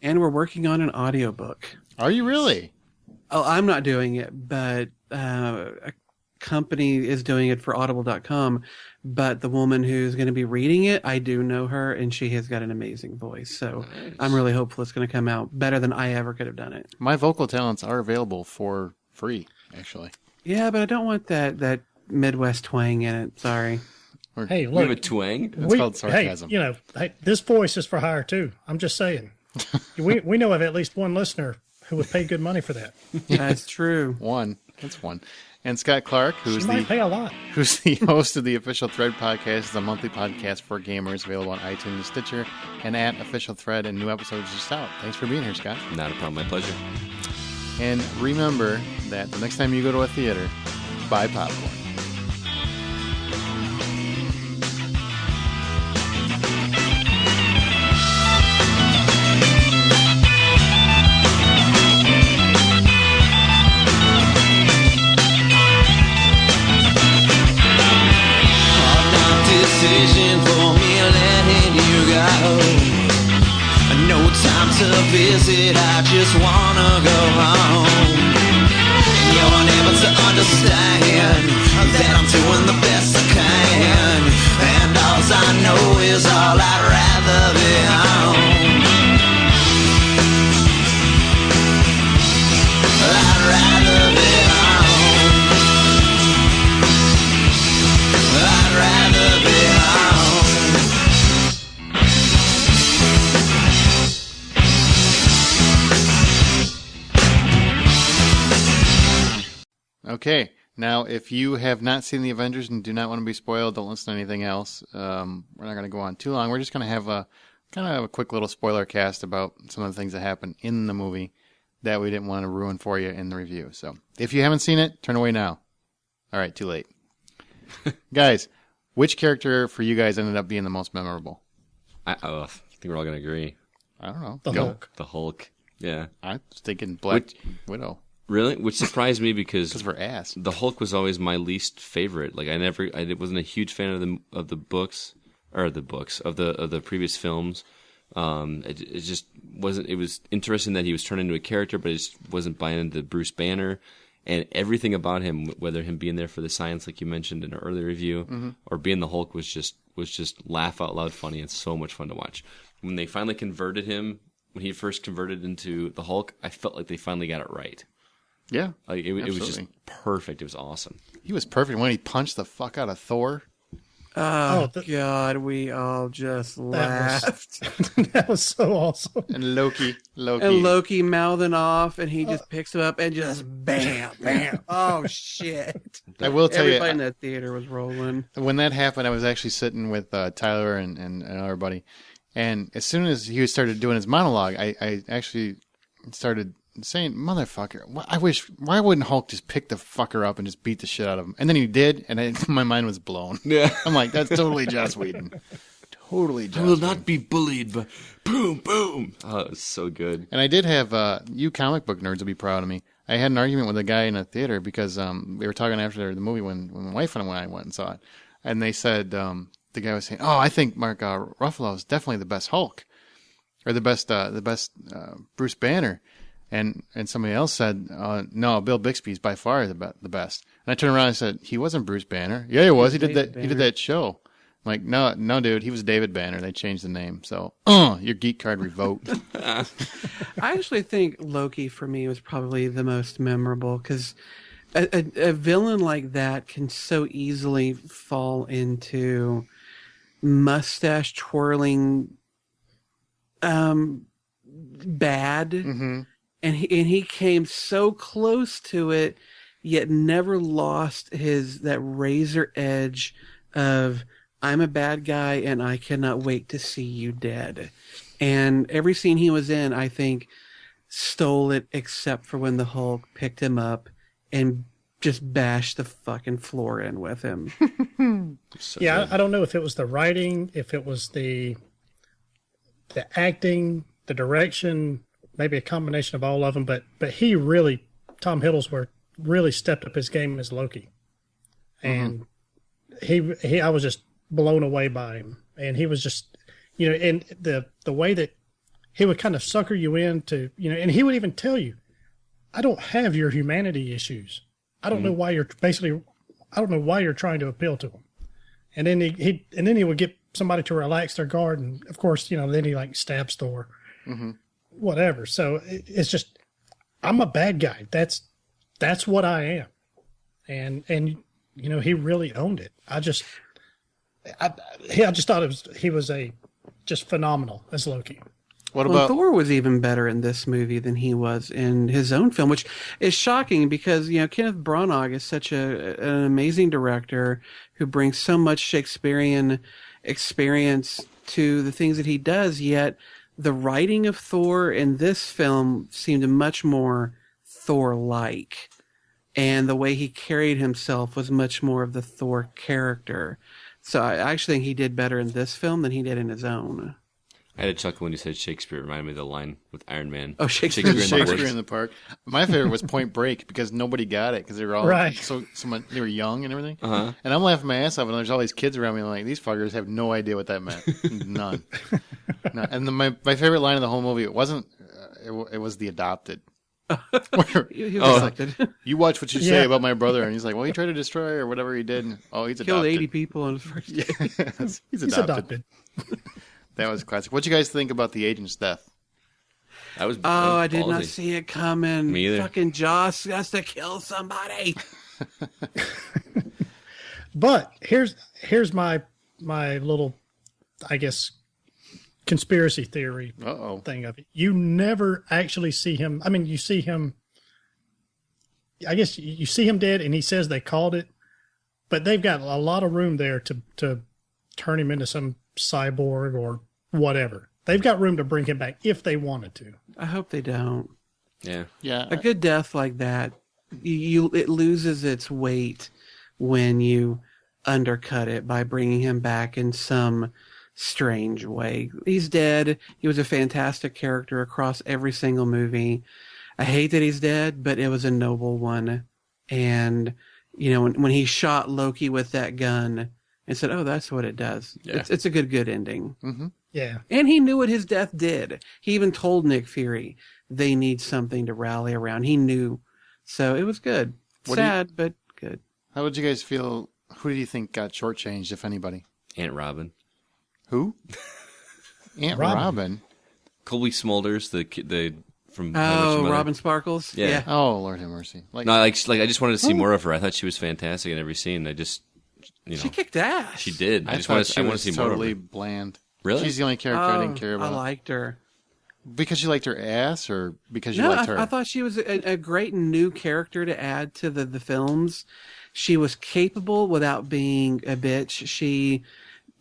And we're working on an audiobook. Are you really? Oh, I'm not doing it, but a company is doing it for audible.com. But the woman who's going to be reading it, I do know her, and she has got an amazing voice. So nice. I'm really hopeful it's going to come out better than I ever could have done it. My vocal talents are available for free, actually. Yeah, but I don't want that Midwest twang in it. Sorry. Hey, look. We have a twang? It's called sarcasm. Hey, this voice is for hire, too. I'm just saying. we know of at least one listener who would pay good money for that. That's true. That's one. And Scott Clark, who's might pay a lot. Who's the host of the Official Thread podcast, is a monthly podcast for gamers available on iTunes and Stitcher and at Official Thread, and new episodes just out. Thanks for being here, Scott. Not a problem. My pleasure. And remember that the next time you go to a theater, buy popcorn. Decision for me letting you go. No time to visit, I just wanna go home. You're never to understand that I'm doing the best I can, and all I know is all I'd rather be home. I'd rather be home. Okay. Now, if you have not seen the Avengers and do not want to be spoiled, don't listen to anything else. We're not going to go on too long. We're just going to have a kind of a quick little spoiler cast about some of the things that happen in the movie that we didn't want to ruin for you in the review. So, if you haven't seen it, turn away now. All right, too late. Guys, which character for you guys ended up being the most memorable? I think we're all going to agree. I don't know. The Hulk. The Hulk. Yeah. I was thinking Black Widow. Really? Which surprised me because we're ass. The Hulk was always my least favorite. Like I wasn't a huge fan of the books of the previous films. It just wasn't. It was interesting that he was turned into a character, but I just wasn't buying into Bruce Banner and everything about him. Whether him being there for the science, like you mentioned in an earlier review, or being the Hulk was just laugh out loud funny and so much fun to watch. When they finally converted him, when he first converted into the Hulk, I felt like they finally got it right. Yeah, like it was just perfect. It was awesome. He was perfect when he punched the fuck out of Thor. Oh, God, we all just laughed. That was so awesome. And Loki mouthing off, and he just picks him up and just bam, bam. Oh, shit. I will tell Everybody in that theater was rolling. When that happened, I was actually sitting with Tyler and everybody, and as soon as he started doing his monologue, I actually started saying, "Motherfucker! Why wouldn't Hulk just pick the fucker up and just beat the shit out of him?" And then he did, and my mind was blown. Yeah, I'm like, that's totally Joss Whedon. Totally Joss I will not be bullied, but boom, boom. Oh, it was so good. And I did have you comic book nerds will be proud of me. I had an argument with a guy in a theater because we were talking after the movie when my wife and I went and saw it, and they said the guy was saying, "Oh, I think Mark Ruffalo is definitely the best Hulk, or the best Bruce Banner." And somebody else said, "No, Bill Bixby's by far the best." And I turned around and said, "He wasn't Bruce Banner." "Yeah, he was. He did that. Banner. He did that show." I'm like, no, dude. He was David Banner. They changed the name. So, your geek card revoked. I actually think Loki for me was probably the most memorable because a villain like that can so easily fall into mustache twirling, bad. Mm-hmm. And he came so close to it, yet never lost that razor edge of, I'm a bad guy and I cannot wait to see you dead. And every scene he was in, I think, stole it except for when the Hulk picked him up and just bashed the fucking floor in with him. Yeah, I don't know if it was the writing, if it was the acting, the direction, maybe a combination of all of them, but he really, Tom Hiddlesworth really stepped up his game as Loki, and he I was just blown away by him, and he was just, and the way that he would kind of sucker you into, and he would even tell you, I don't have your humanity issues. I don't know why you're trying to appeal to him, and then he would get somebody to relax their guard, and of course, then he like stabs Thor. Mm-hmm. Whatever. So it's just, I'm a bad guy. That's what I am. And he really owned it. I just thought he was just phenomenal as Loki. What about Thor was even better in this movie than he was in his own film, which is shocking because, Kenneth Branagh is such an amazing director who brings so much Shakespearean experience to the things that he does, yet the writing of Thor in this film seemed much more Thor-like, and the way he carried himself was much more of the Thor character. So I actually think he did better in this film than he did in his own. I had a chuckle when you said Shakespeare. It reminded me of the line with Iron Man. Oh, Shakespeare in the Park. My favorite was Point Break because nobody got it because they were all they were young and everything. Uh-huh. And I'm laughing my ass off, and there's all these kids around me like, these fuckers have no idea what that meant. None. No. And my favorite line of the whole movie, it wasn't. It was The Adopted. He was adopted. You watch what you say about my brother, and he's like, well, he tried to destroy or whatever he did. And, he's adopted. Killed 80 people on his first day. He's adopted. That was classic. What you guys think about the agent's death? That was I did not see it coming. Me either. Fucking Joss has to kill somebody. But here's my little, I guess, conspiracy theory thing of it. You never actually see him. I mean, you see him I guess you see him dead, and he says they called it, but they've got a lot of room there to turn him into some cyborg or whatever. They've got room to bring him back if they wanted to. I hope they don't. Yeah. A good death like that, it loses its weight when you undercut it by bringing him back in some strange way. He's dead. He was a fantastic character across every single movie. I hate that he's dead, but it was a noble one. And, when he shot Loki with that gun and said, oh, that's what it does. Yeah. It's a good ending. Mm-hmm. Yeah. And he knew what his death did. He even told Nick Fury they need something to rally around. He knew. So it was good. Sad, but good. How would you guys feel? Who do you think got shortchanged, if anybody? Aunt Robin. Who? Aunt Robin. Colby Smulders, the from Robin Sparkles. Yeah. Oh, Lord have mercy. No, I just wanted to see more of her. I thought she was fantastic in every scene. She kicked ass. She did. I want to see more of her. Totally bland. Really? She's the only character I didn't care about. I liked her. Because you liked her ass, or because you liked her? I thought she was a great new character to add to the films. She was capable without being a bitch. She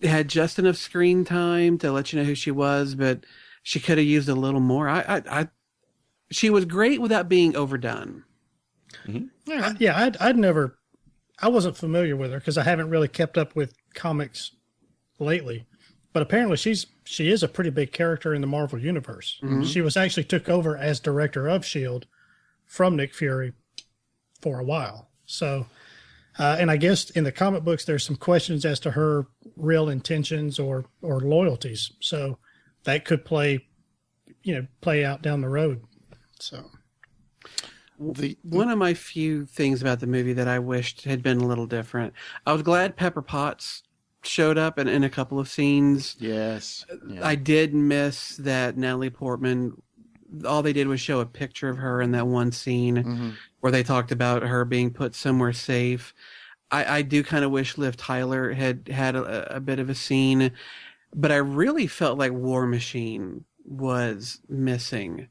had just enough screen time to let you know who she was, but she could have used a little more. She was great without being overdone. Mm-hmm. Yeah, I wasn't familiar with her because I haven't really kept up with comics lately. But apparently she is a pretty big character in the Marvel Universe. Mm-hmm. She was actually took over as director of S.H.I.E.L.D. from Nick Fury for a while. So, and I guess in the comic books, there's some questions as to her real intentions or loyalties. So that could play out down the road. So one of my few things about the movie that I wished had been a little different. I was glad Pepper Potts showed up in a couple of scenes. Yes. Yeah. I did miss that Natalie Portman, all they did was show a picture of her in that one scene where they talked about her being put somewhere safe. I do kind of wish Liv Tyler had a bit of a scene, but I really felt like War Machine was missing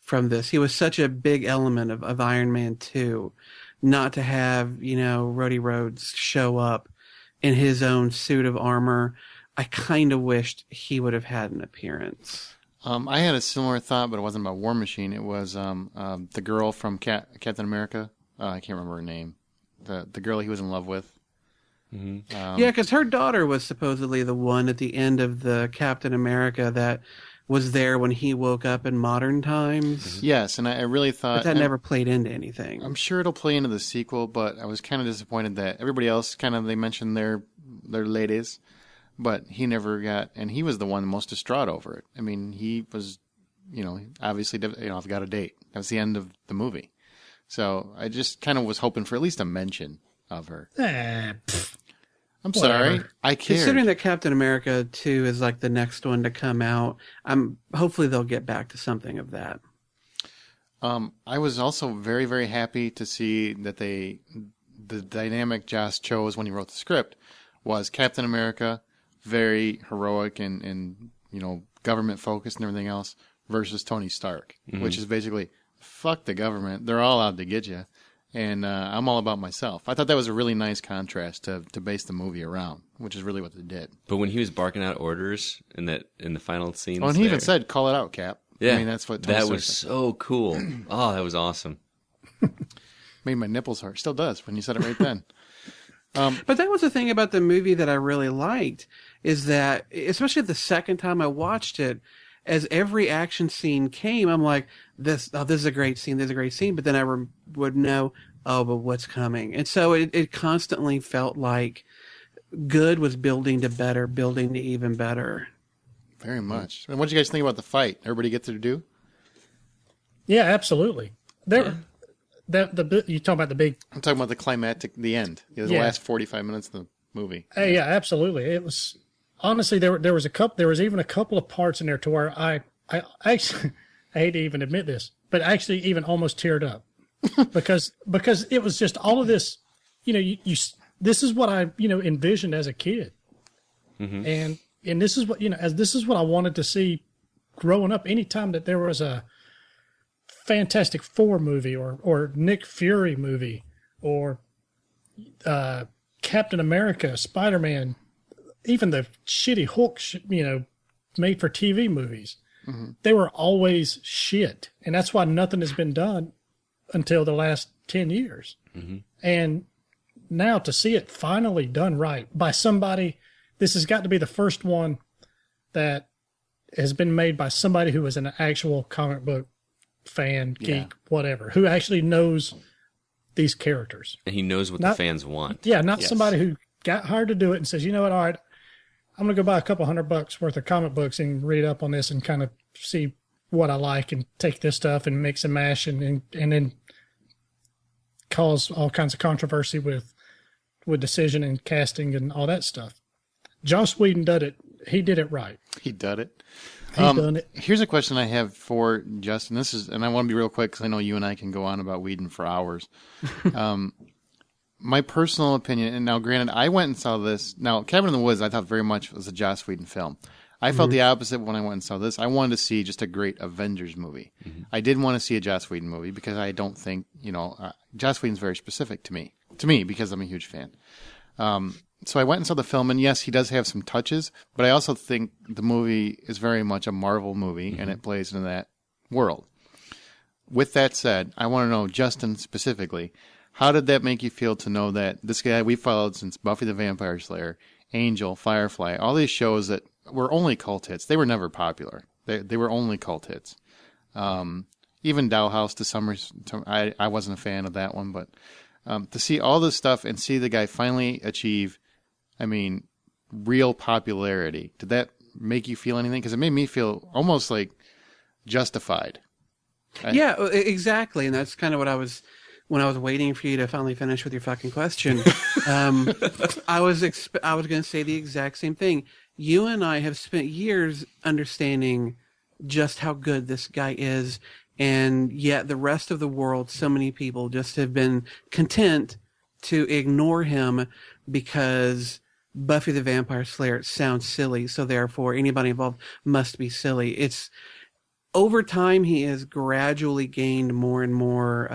from this. He was such a big element of Iron Man 2, not to have, Rhodey Rhodes show up in his own suit of armor. I kind of wished he would have had an appearance. I had a similar thought, but it wasn't about War Machine. It was the girl from Captain America. I can't remember her name. The girl he was in love with. Mm-hmm. Yeah, because her daughter was supposedly the one at the end of the Captain America that was there when he woke up in modern times. Yes, and I really thought... But that never played into anything. I'm sure it'll play into the sequel, but I was kind of disappointed that everybody else they mentioned their ladies, but he never got... And he was the one most distraught over it. I mean, he was, obviously, I've got a date. That was the end of the movie. So I just kind of was hoping for at least a mention of her. I'm sorry. I cared. Considering that Captain America 2 is like the next one to come out, hopefully they'll get back to something of that. I was also very, very happy to see that the dynamic Joss chose when he wrote the script was Captain America, very heroic and government focused and everything else, versus Tony Stark, which is basically, fuck the government. They're all out to get you. And I'm all about myself. I thought that was a really nice contrast to base the movie around, which is really what they did. But when he was barking out orders in the final scenes, and he even said, "Call it out, Cap." Yeah, I mean that's what Tony that Stark was said. so cool. Oh, that was awesome. Made my nipples hurt. Still does when you said it right then. But that was the thing about the movie that I really liked is that, especially the second time I watched it, as every action scene came, I'm like, this is a great scene, this is a great scene. But then I would know, but what's coming? And so it constantly felt like good was building to better, building to even better. Very much. And what did you guys think about the fight? Everybody get to do? Yeah, absolutely. You talking about the big... I'm talking about the climactic, the end. The last 45 minutes of the movie. Yeah, absolutely. It was... Honestly, there was even a couple of parts in there to where I actually, I hate to even admit this, but I actually even almost teared up because it was just all of this, this is what I, envisioned as a kid. Mm-hmm. And this is what, this is what I wanted to see growing up. Anytime that there was a Fantastic Four movie or Nick Fury movie or Captain America, Spider-Man, even the shitty Hulk, made for TV movies. Mm-hmm. They were always shit. And that's why nothing has been done until the last 10 years. Mm-hmm. And now to see it finally done right by somebody, this has got to be the first one that has been made by somebody who is an actual comic book fan, geek, whatever, who actually knows these characters. And he knows what the fans want. Yeah, not somebody who got hired to do it and says, you know what, all right, I'm going to go buy a couple $100 worth of comic books and read up on this and kind of see what I like and take this stuff and mix and mash and then cause all kinds of controversy with decision and casting and all that stuff. Joss Whedon did it. He did it right. He did it. He done it. Here's a question I have for Justin. And I want to be real quick because I know you and I can go on about Whedon for hours. My personal opinion, and now granted, I went and saw this. Now, Cabin in the Woods, I thought very much was a Joss Whedon film. I felt the opposite when I went and saw this. I wanted to see just a great Avengers movie. Mm-hmm. I didn't want to see a Joss Whedon movie because I don't think, Joss Whedon's very specific to me. Because I'm a huge fan. So I went and saw the film, and yes, he does have some touches, but I also think the movie is very much a Marvel movie, and it plays into that world. With that said, I want to know, Justin specifically, how did that make you feel to know that this guy we followed since Buffy the Vampire Slayer, Angel, Firefly, all these shows that were only cult hits, they were never popular. They were only cult hits. Even Dollhouse to some I wasn't a fan of that one, but to see all this stuff and see the guy finally achieve, real popularity, did that make you feel anything? Because it made me feel almost like justified. Yeah, exactly. And that's kind of what when I was waiting for you to finally finish with your fucking question, I was going to say the exact same thing. You and I have spent years understanding just how good this guy is, and yet the rest of the world, so many people just have been content to ignore him because Buffy the Vampire Slayer sounds silly, so therefore anybody involved must be silly. It's over time he has gradually gained more and more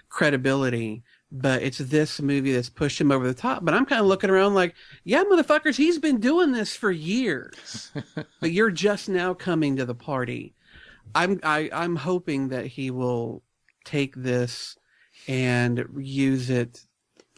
credibility, but it's this movie that's pushed him over the top. But I'm kind of looking around like, yeah, motherfuckers, he's been doing this for years, but you're just now coming to the party. I'm hoping that he will take this and use it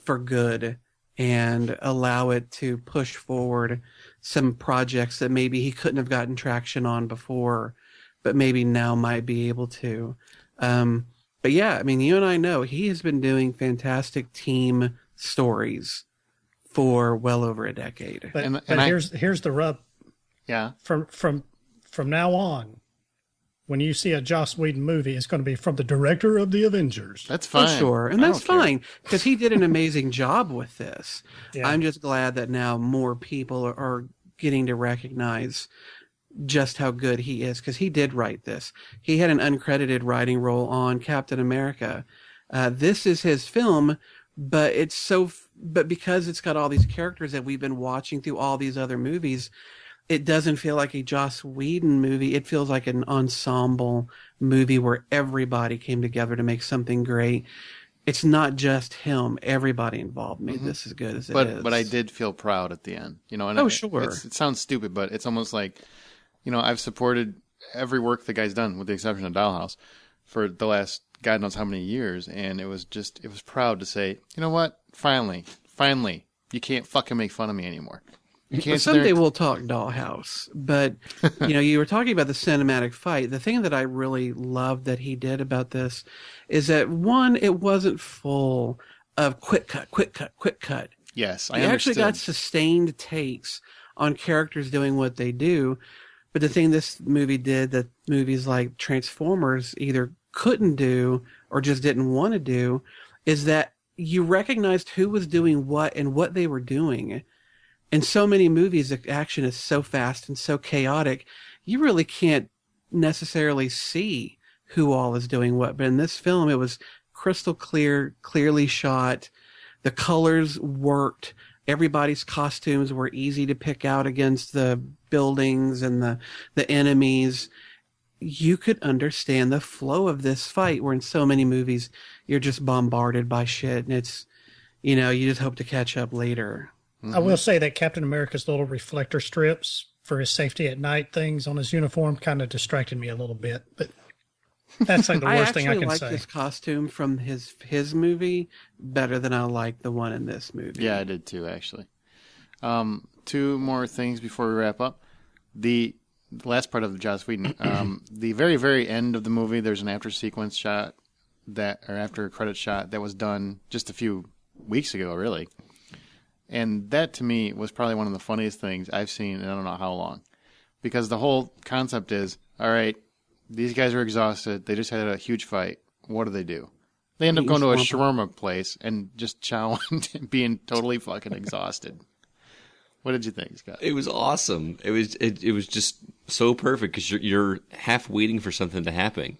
for good and allow it to push forward some projects that maybe he couldn't have gotten traction on before, but maybe now might be able to. But yeah, you and I know he has been doing fantastic team stories for well over a decade. But here's the rub. Yeah. From now on, when you see a Joss Whedon movie, it's going to be from the director of the Avengers. That's fine. For sure. And that's fine because he did an amazing job with this. Yeah. I'm just glad that now more people are getting to recognize just how good he is, because he did write this. He had an uncredited writing role on Captain America. This is his film, but but because it's got all these characters that we've been watching through all these other movies, it doesn't feel like a Joss Whedon movie. It feels like an ensemble movie where everybody came together to make something great. It's not just him. Everybody involved made this as good as it is. But I did feel proud at the end. Sure. It sounds stupid, but it's almost like, I've supported every work the guy's done, with the exception of Dollhouse, for the last God knows how many years. And it was proud to say, you know what? Finally, you can't fucking make fun of me anymore. Someday we'll talk Dollhouse, but you were talking about the cinematic fight. The thing that I really loved that he did about this is that, one, it wasn't full of quick cut. Yes, I understood. Actually got sustained takes on characters doing what they do. But the thing this movie did that movies like Transformers either couldn't do or just didn't want to do is that you recognized who was doing what and what they were doing. In so many movies, the action is so fast and so chaotic, you really can't necessarily see who all is doing what. But in this film, it was crystal clear, clearly shot. The colors worked. Everybody's costumes were easy to pick out against the buildings and the enemies. you could understand the flow of this fight, where in so many movies you're just bombarded by shit, and it's, you just hope to catch up later. I will say that Captain America's little reflector strips for his safety at night things on his uniform kind of distracted me a little bit, but that's like the worst thing I can say. I actually like his costume from his movie better than I like the one in this movie. Yeah, I did too, actually. Two more things before we wrap up. The last part of the Joss Whedon, the very, very end of the movie, there's an after sequence shot after credit shot that was done just a few weeks ago, really. And that, to me, was probably one of the funniest things I've seen in I don't know how long. Because the whole concept is, all right, these guys are exhausted. They just had a huge fight. What do? They end up going to a shawarma place and just chowing and being totally fucking exhausted. What did you think, Scott? It was awesome. It was just so perfect because you're half waiting for something to happen.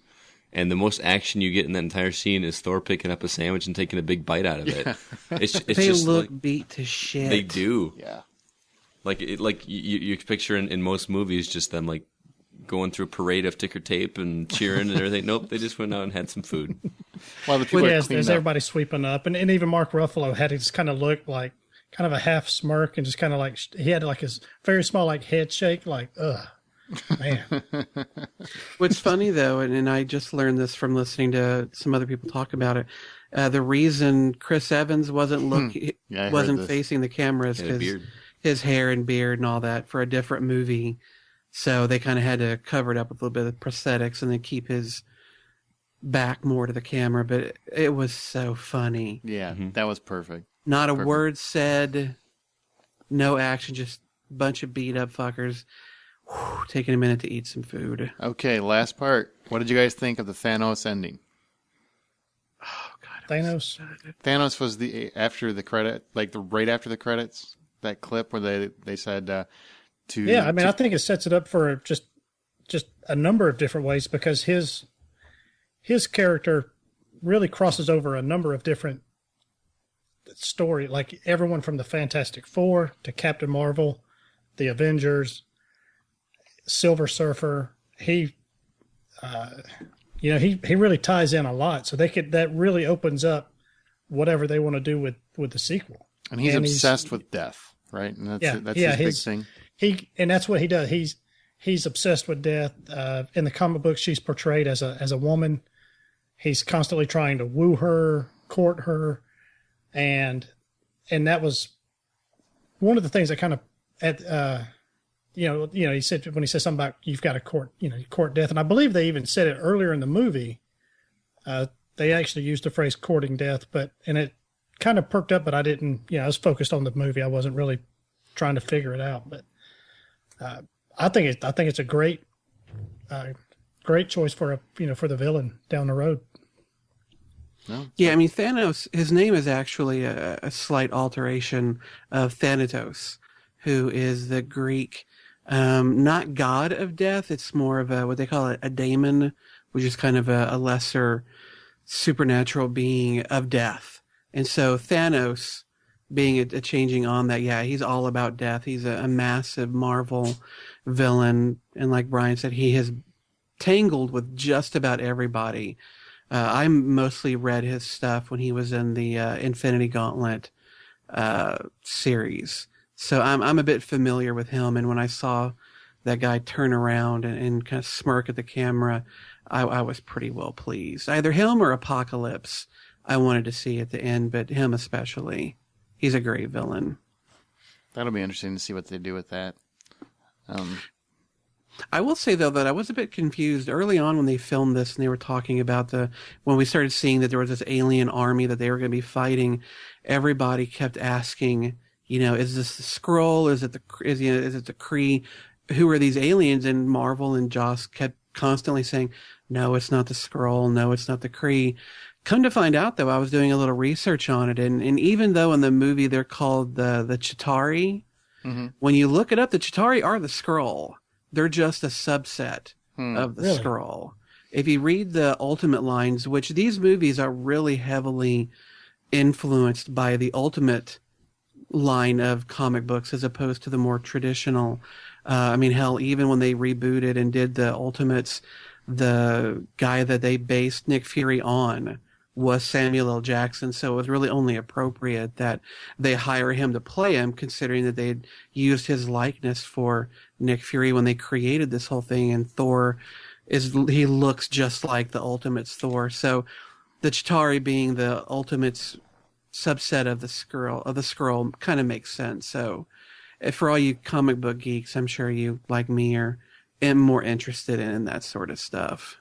And the most action you get in that entire scene is Thor picking up a sandwich and taking a big bite out of it. It's they just look beat to shit. They do. Yeah. Like you picture in most movies just them like going through a parade of ticker tape and cheering and everything. Nope, they just went out and had some food. Well, the people as everybody sweeping up, and even Mark Ruffalo had to just kind of look like kind of a half smirk and just kind of like he had like his very small like head shake, like ugh. Man. What's funny though, and I just learned this from listening to some other people talk about it. The reason Chris Evans wasn't facing the camera is because his hair and beard and all that for a different movie. So they kind of had to cover it up with a little bit of prosthetics and then keep his back more to the camera. But it was so funny. Yeah, that was perfect. Not a word said, no action, just a bunch of beat up fuckers. Taking a minute to eat some food. Okay, last part. What did you guys think of the Thanos ending? Oh God, Thanos was the after the credit, like right after the credits. That clip where they said I think it sets it up for just a number of different ways because his character really crosses over a number of different story, like everyone from the Fantastic Four to Captain Marvel, the Avengers. Silver Surfer, he really ties in a lot. So that really opens up whatever they want to do with the sequel. And he's obsessed with death, right? And that's his big thing. And that's what he does. He's obsessed with death. In the comic book, she's portrayed as a woman. He's constantly trying to woo her, court her, and that was one of the things that kind of he said when he said something about you've got to court death, and I believe they even said it earlier in the movie. They actually used the phrase "courting death," and it kind of perked up, but I didn't. I was focused on the movie. I wasn't really trying to figure it out. But I think it's a great choice for for the villain down the road. No. Yeah, I mean Thanos. His name is actually a slight alteration of Thanatos, who is the Greek. Not god of death. It's more of what they call a daemon, which is kind of a lesser supernatural being of death. And so Thanos being a changing on that, yeah, he's all about death. He's a massive Marvel villain. And like Brian said, he has tangled with just about everybody. I mostly read his stuff when he was in the Infinity Gauntlet series. So I'm a bit familiar with him, and when I saw that guy turn around and kind of smirk at the camera, I was pretty well pleased. Either him or Apocalypse I wanted to see at the end, but him especially. He's a great villain. That'll be interesting to see what they do with that. I will say, though, that I was a bit confused early on when they filmed this and they were talking about when we started seeing that there was this alien army that they were going to be fighting, everybody kept asking, is this the Skrull? Is it the Kree? Who are these aliens? And Marvel and Joss kept constantly saying, no, it's not the Skrull. No, it's not the Kree. Come to find out, though, I was doing a little research on it. And even though in the movie they're called the Chitauri, when you look it up, the Chitauri are the Skrull. They're just a subset of the Skrull. If you read the Ultimate lines, which these movies are really heavily influenced by the Ultimate line of comic books as opposed to the more traditional. Hell, even when they rebooted and did the Ultimates, the guy that they based Nick Fury on was Samuel L. Jackson, so it was really only appropriate that they hire him to play him, considering that they'd used his likeness for Nick Fury when they created this whole thing, and Thor he looks just like the Ultimate's Thor. So the Chitauri being the Ultimate's subset of the Skrull kind of makes sense. So for all you comic book geeks, I'm sure you, like me, are more interested in that sort of stuff.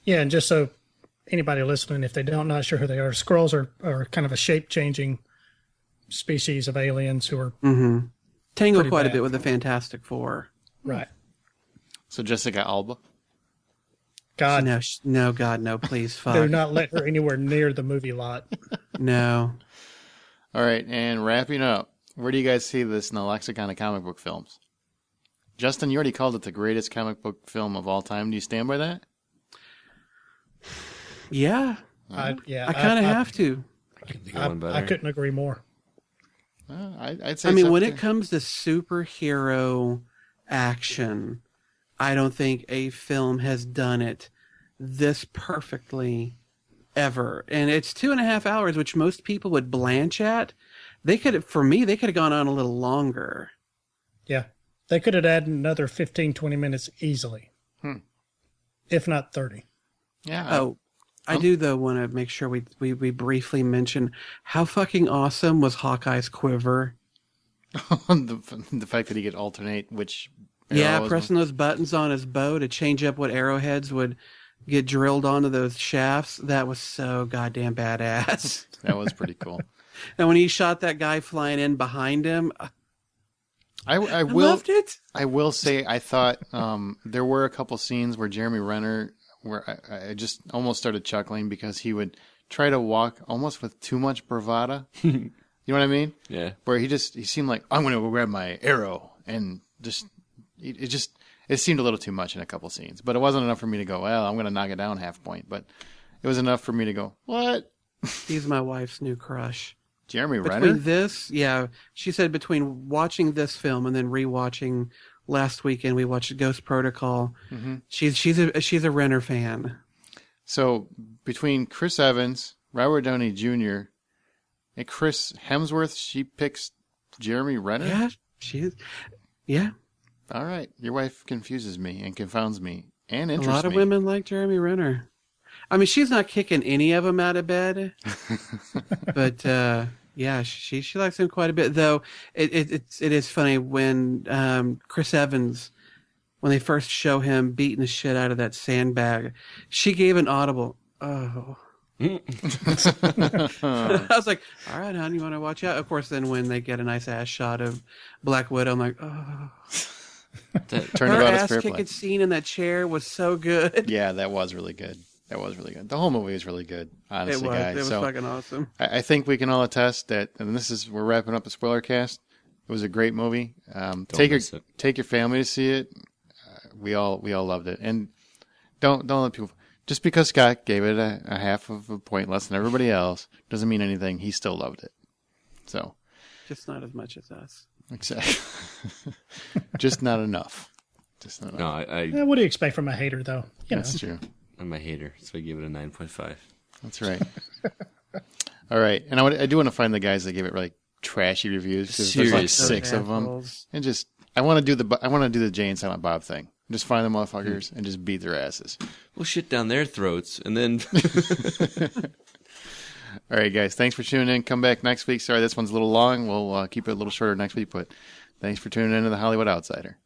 Yeah, and just so anybody listening, if they don't not sure who they are, Skrulls are kind of a shape-changing species of aliens who are tangled quite a bit with the Fantastic Four. Right. So Jessica Alba? God. No, God, no, please, fuck. Do not let her anywhere near the movie lot. No. All right, and wrapping up, where do you guys see this in the lexicon of comic book films? Justin, you already called it the greatest comic book film of all time. Do you stand by that? Yeah. I kind of have to. I couldn't agree more. I'd say. I mean, when it comes to superhero action, I don't think a film has done it this perfectly ever. And it's 2.5 hours, which most people would blanch at. They could have gone on a little longer. Yeah. They could have added another 15, 20 minutes easily. If not 30. Yeah. I do, though, want to make sure we briefly mention how fucking awesome was Hawkeye's quiver. the fact that he could alternate which... Yeah, pressing those buttons on his bow to change up what arrowheads would get drilled onto those shafts. That was so goddamn badass. That was pretty cool. And when he shot that guy flying in behind him... I loved it. I will say I thought there were a couple scenes where Jeremy Renner, where I just almost started chuckling because he would try to walk almost with too much bravado. You know what I mean? Yeah. Where he seemed like, I'm going to go grab my arrow, and it seemed a little too much in a couple scenes. But it wasn't enough for me to go, well, I'm going to knock it down half point. But it was enough for me to go, what? He's my wife's new crush. Jeremy Renner? Between this, yeah, she said between watching this film and then rewatching last weekend, we watched Ghost Protocol. Mm-hmm. She's a Renner fan. So between Chris Evans, Robert Downey Jr., and Chris Hemsworth, she picks Jeremy Renner? Yeah, she is. Yeah. All right. Your wife confuses me and confounds me and interests me. A lot of women like Jeremy Renner. I mean, she's not kicking any of them out of bed, but yeah, she likes him quite a bit. Though it is funny when Chris Evans, when they first show him beating the shit out of that sandbag, she gave an audible "oh." I was like, "All right, hon, you want to watch out?" Of course, then when they get a nice ass shot of Black Widow, I'm like, "Oh." Her ass kicking scene in that chair was so good. Yeah, that was really good. The whole movie was really good, honestly, guys. It was fucking awesome. I think we can all attest that, and we're wrapping up the spoiler cast. It was a great movie. Take your family to see it. We all loved it, and don't let people. Just because Scott gave it a half of a point less than everybody else doesn't mean anything. He still loved it. So, just not as much as us. Exactly. Just not enough. No, what do you expect from a hater, though? That's true. I'm a hater, so I give it a 9.5. That's right. All right, and I do want to find the guys that gave it like trashy reviews because there's like 6 of them, and I want to do the Jay and Silent Bob thing. Just find the motherfuckers and just beat their asses. We'll shit down their throats, and then. All right, guys. Thanks for tuning in. Come back next week. Sorry, this one's a little long. We'll keep it a little shorter next week, but thanks for tuning in to the Hollywood Outsider.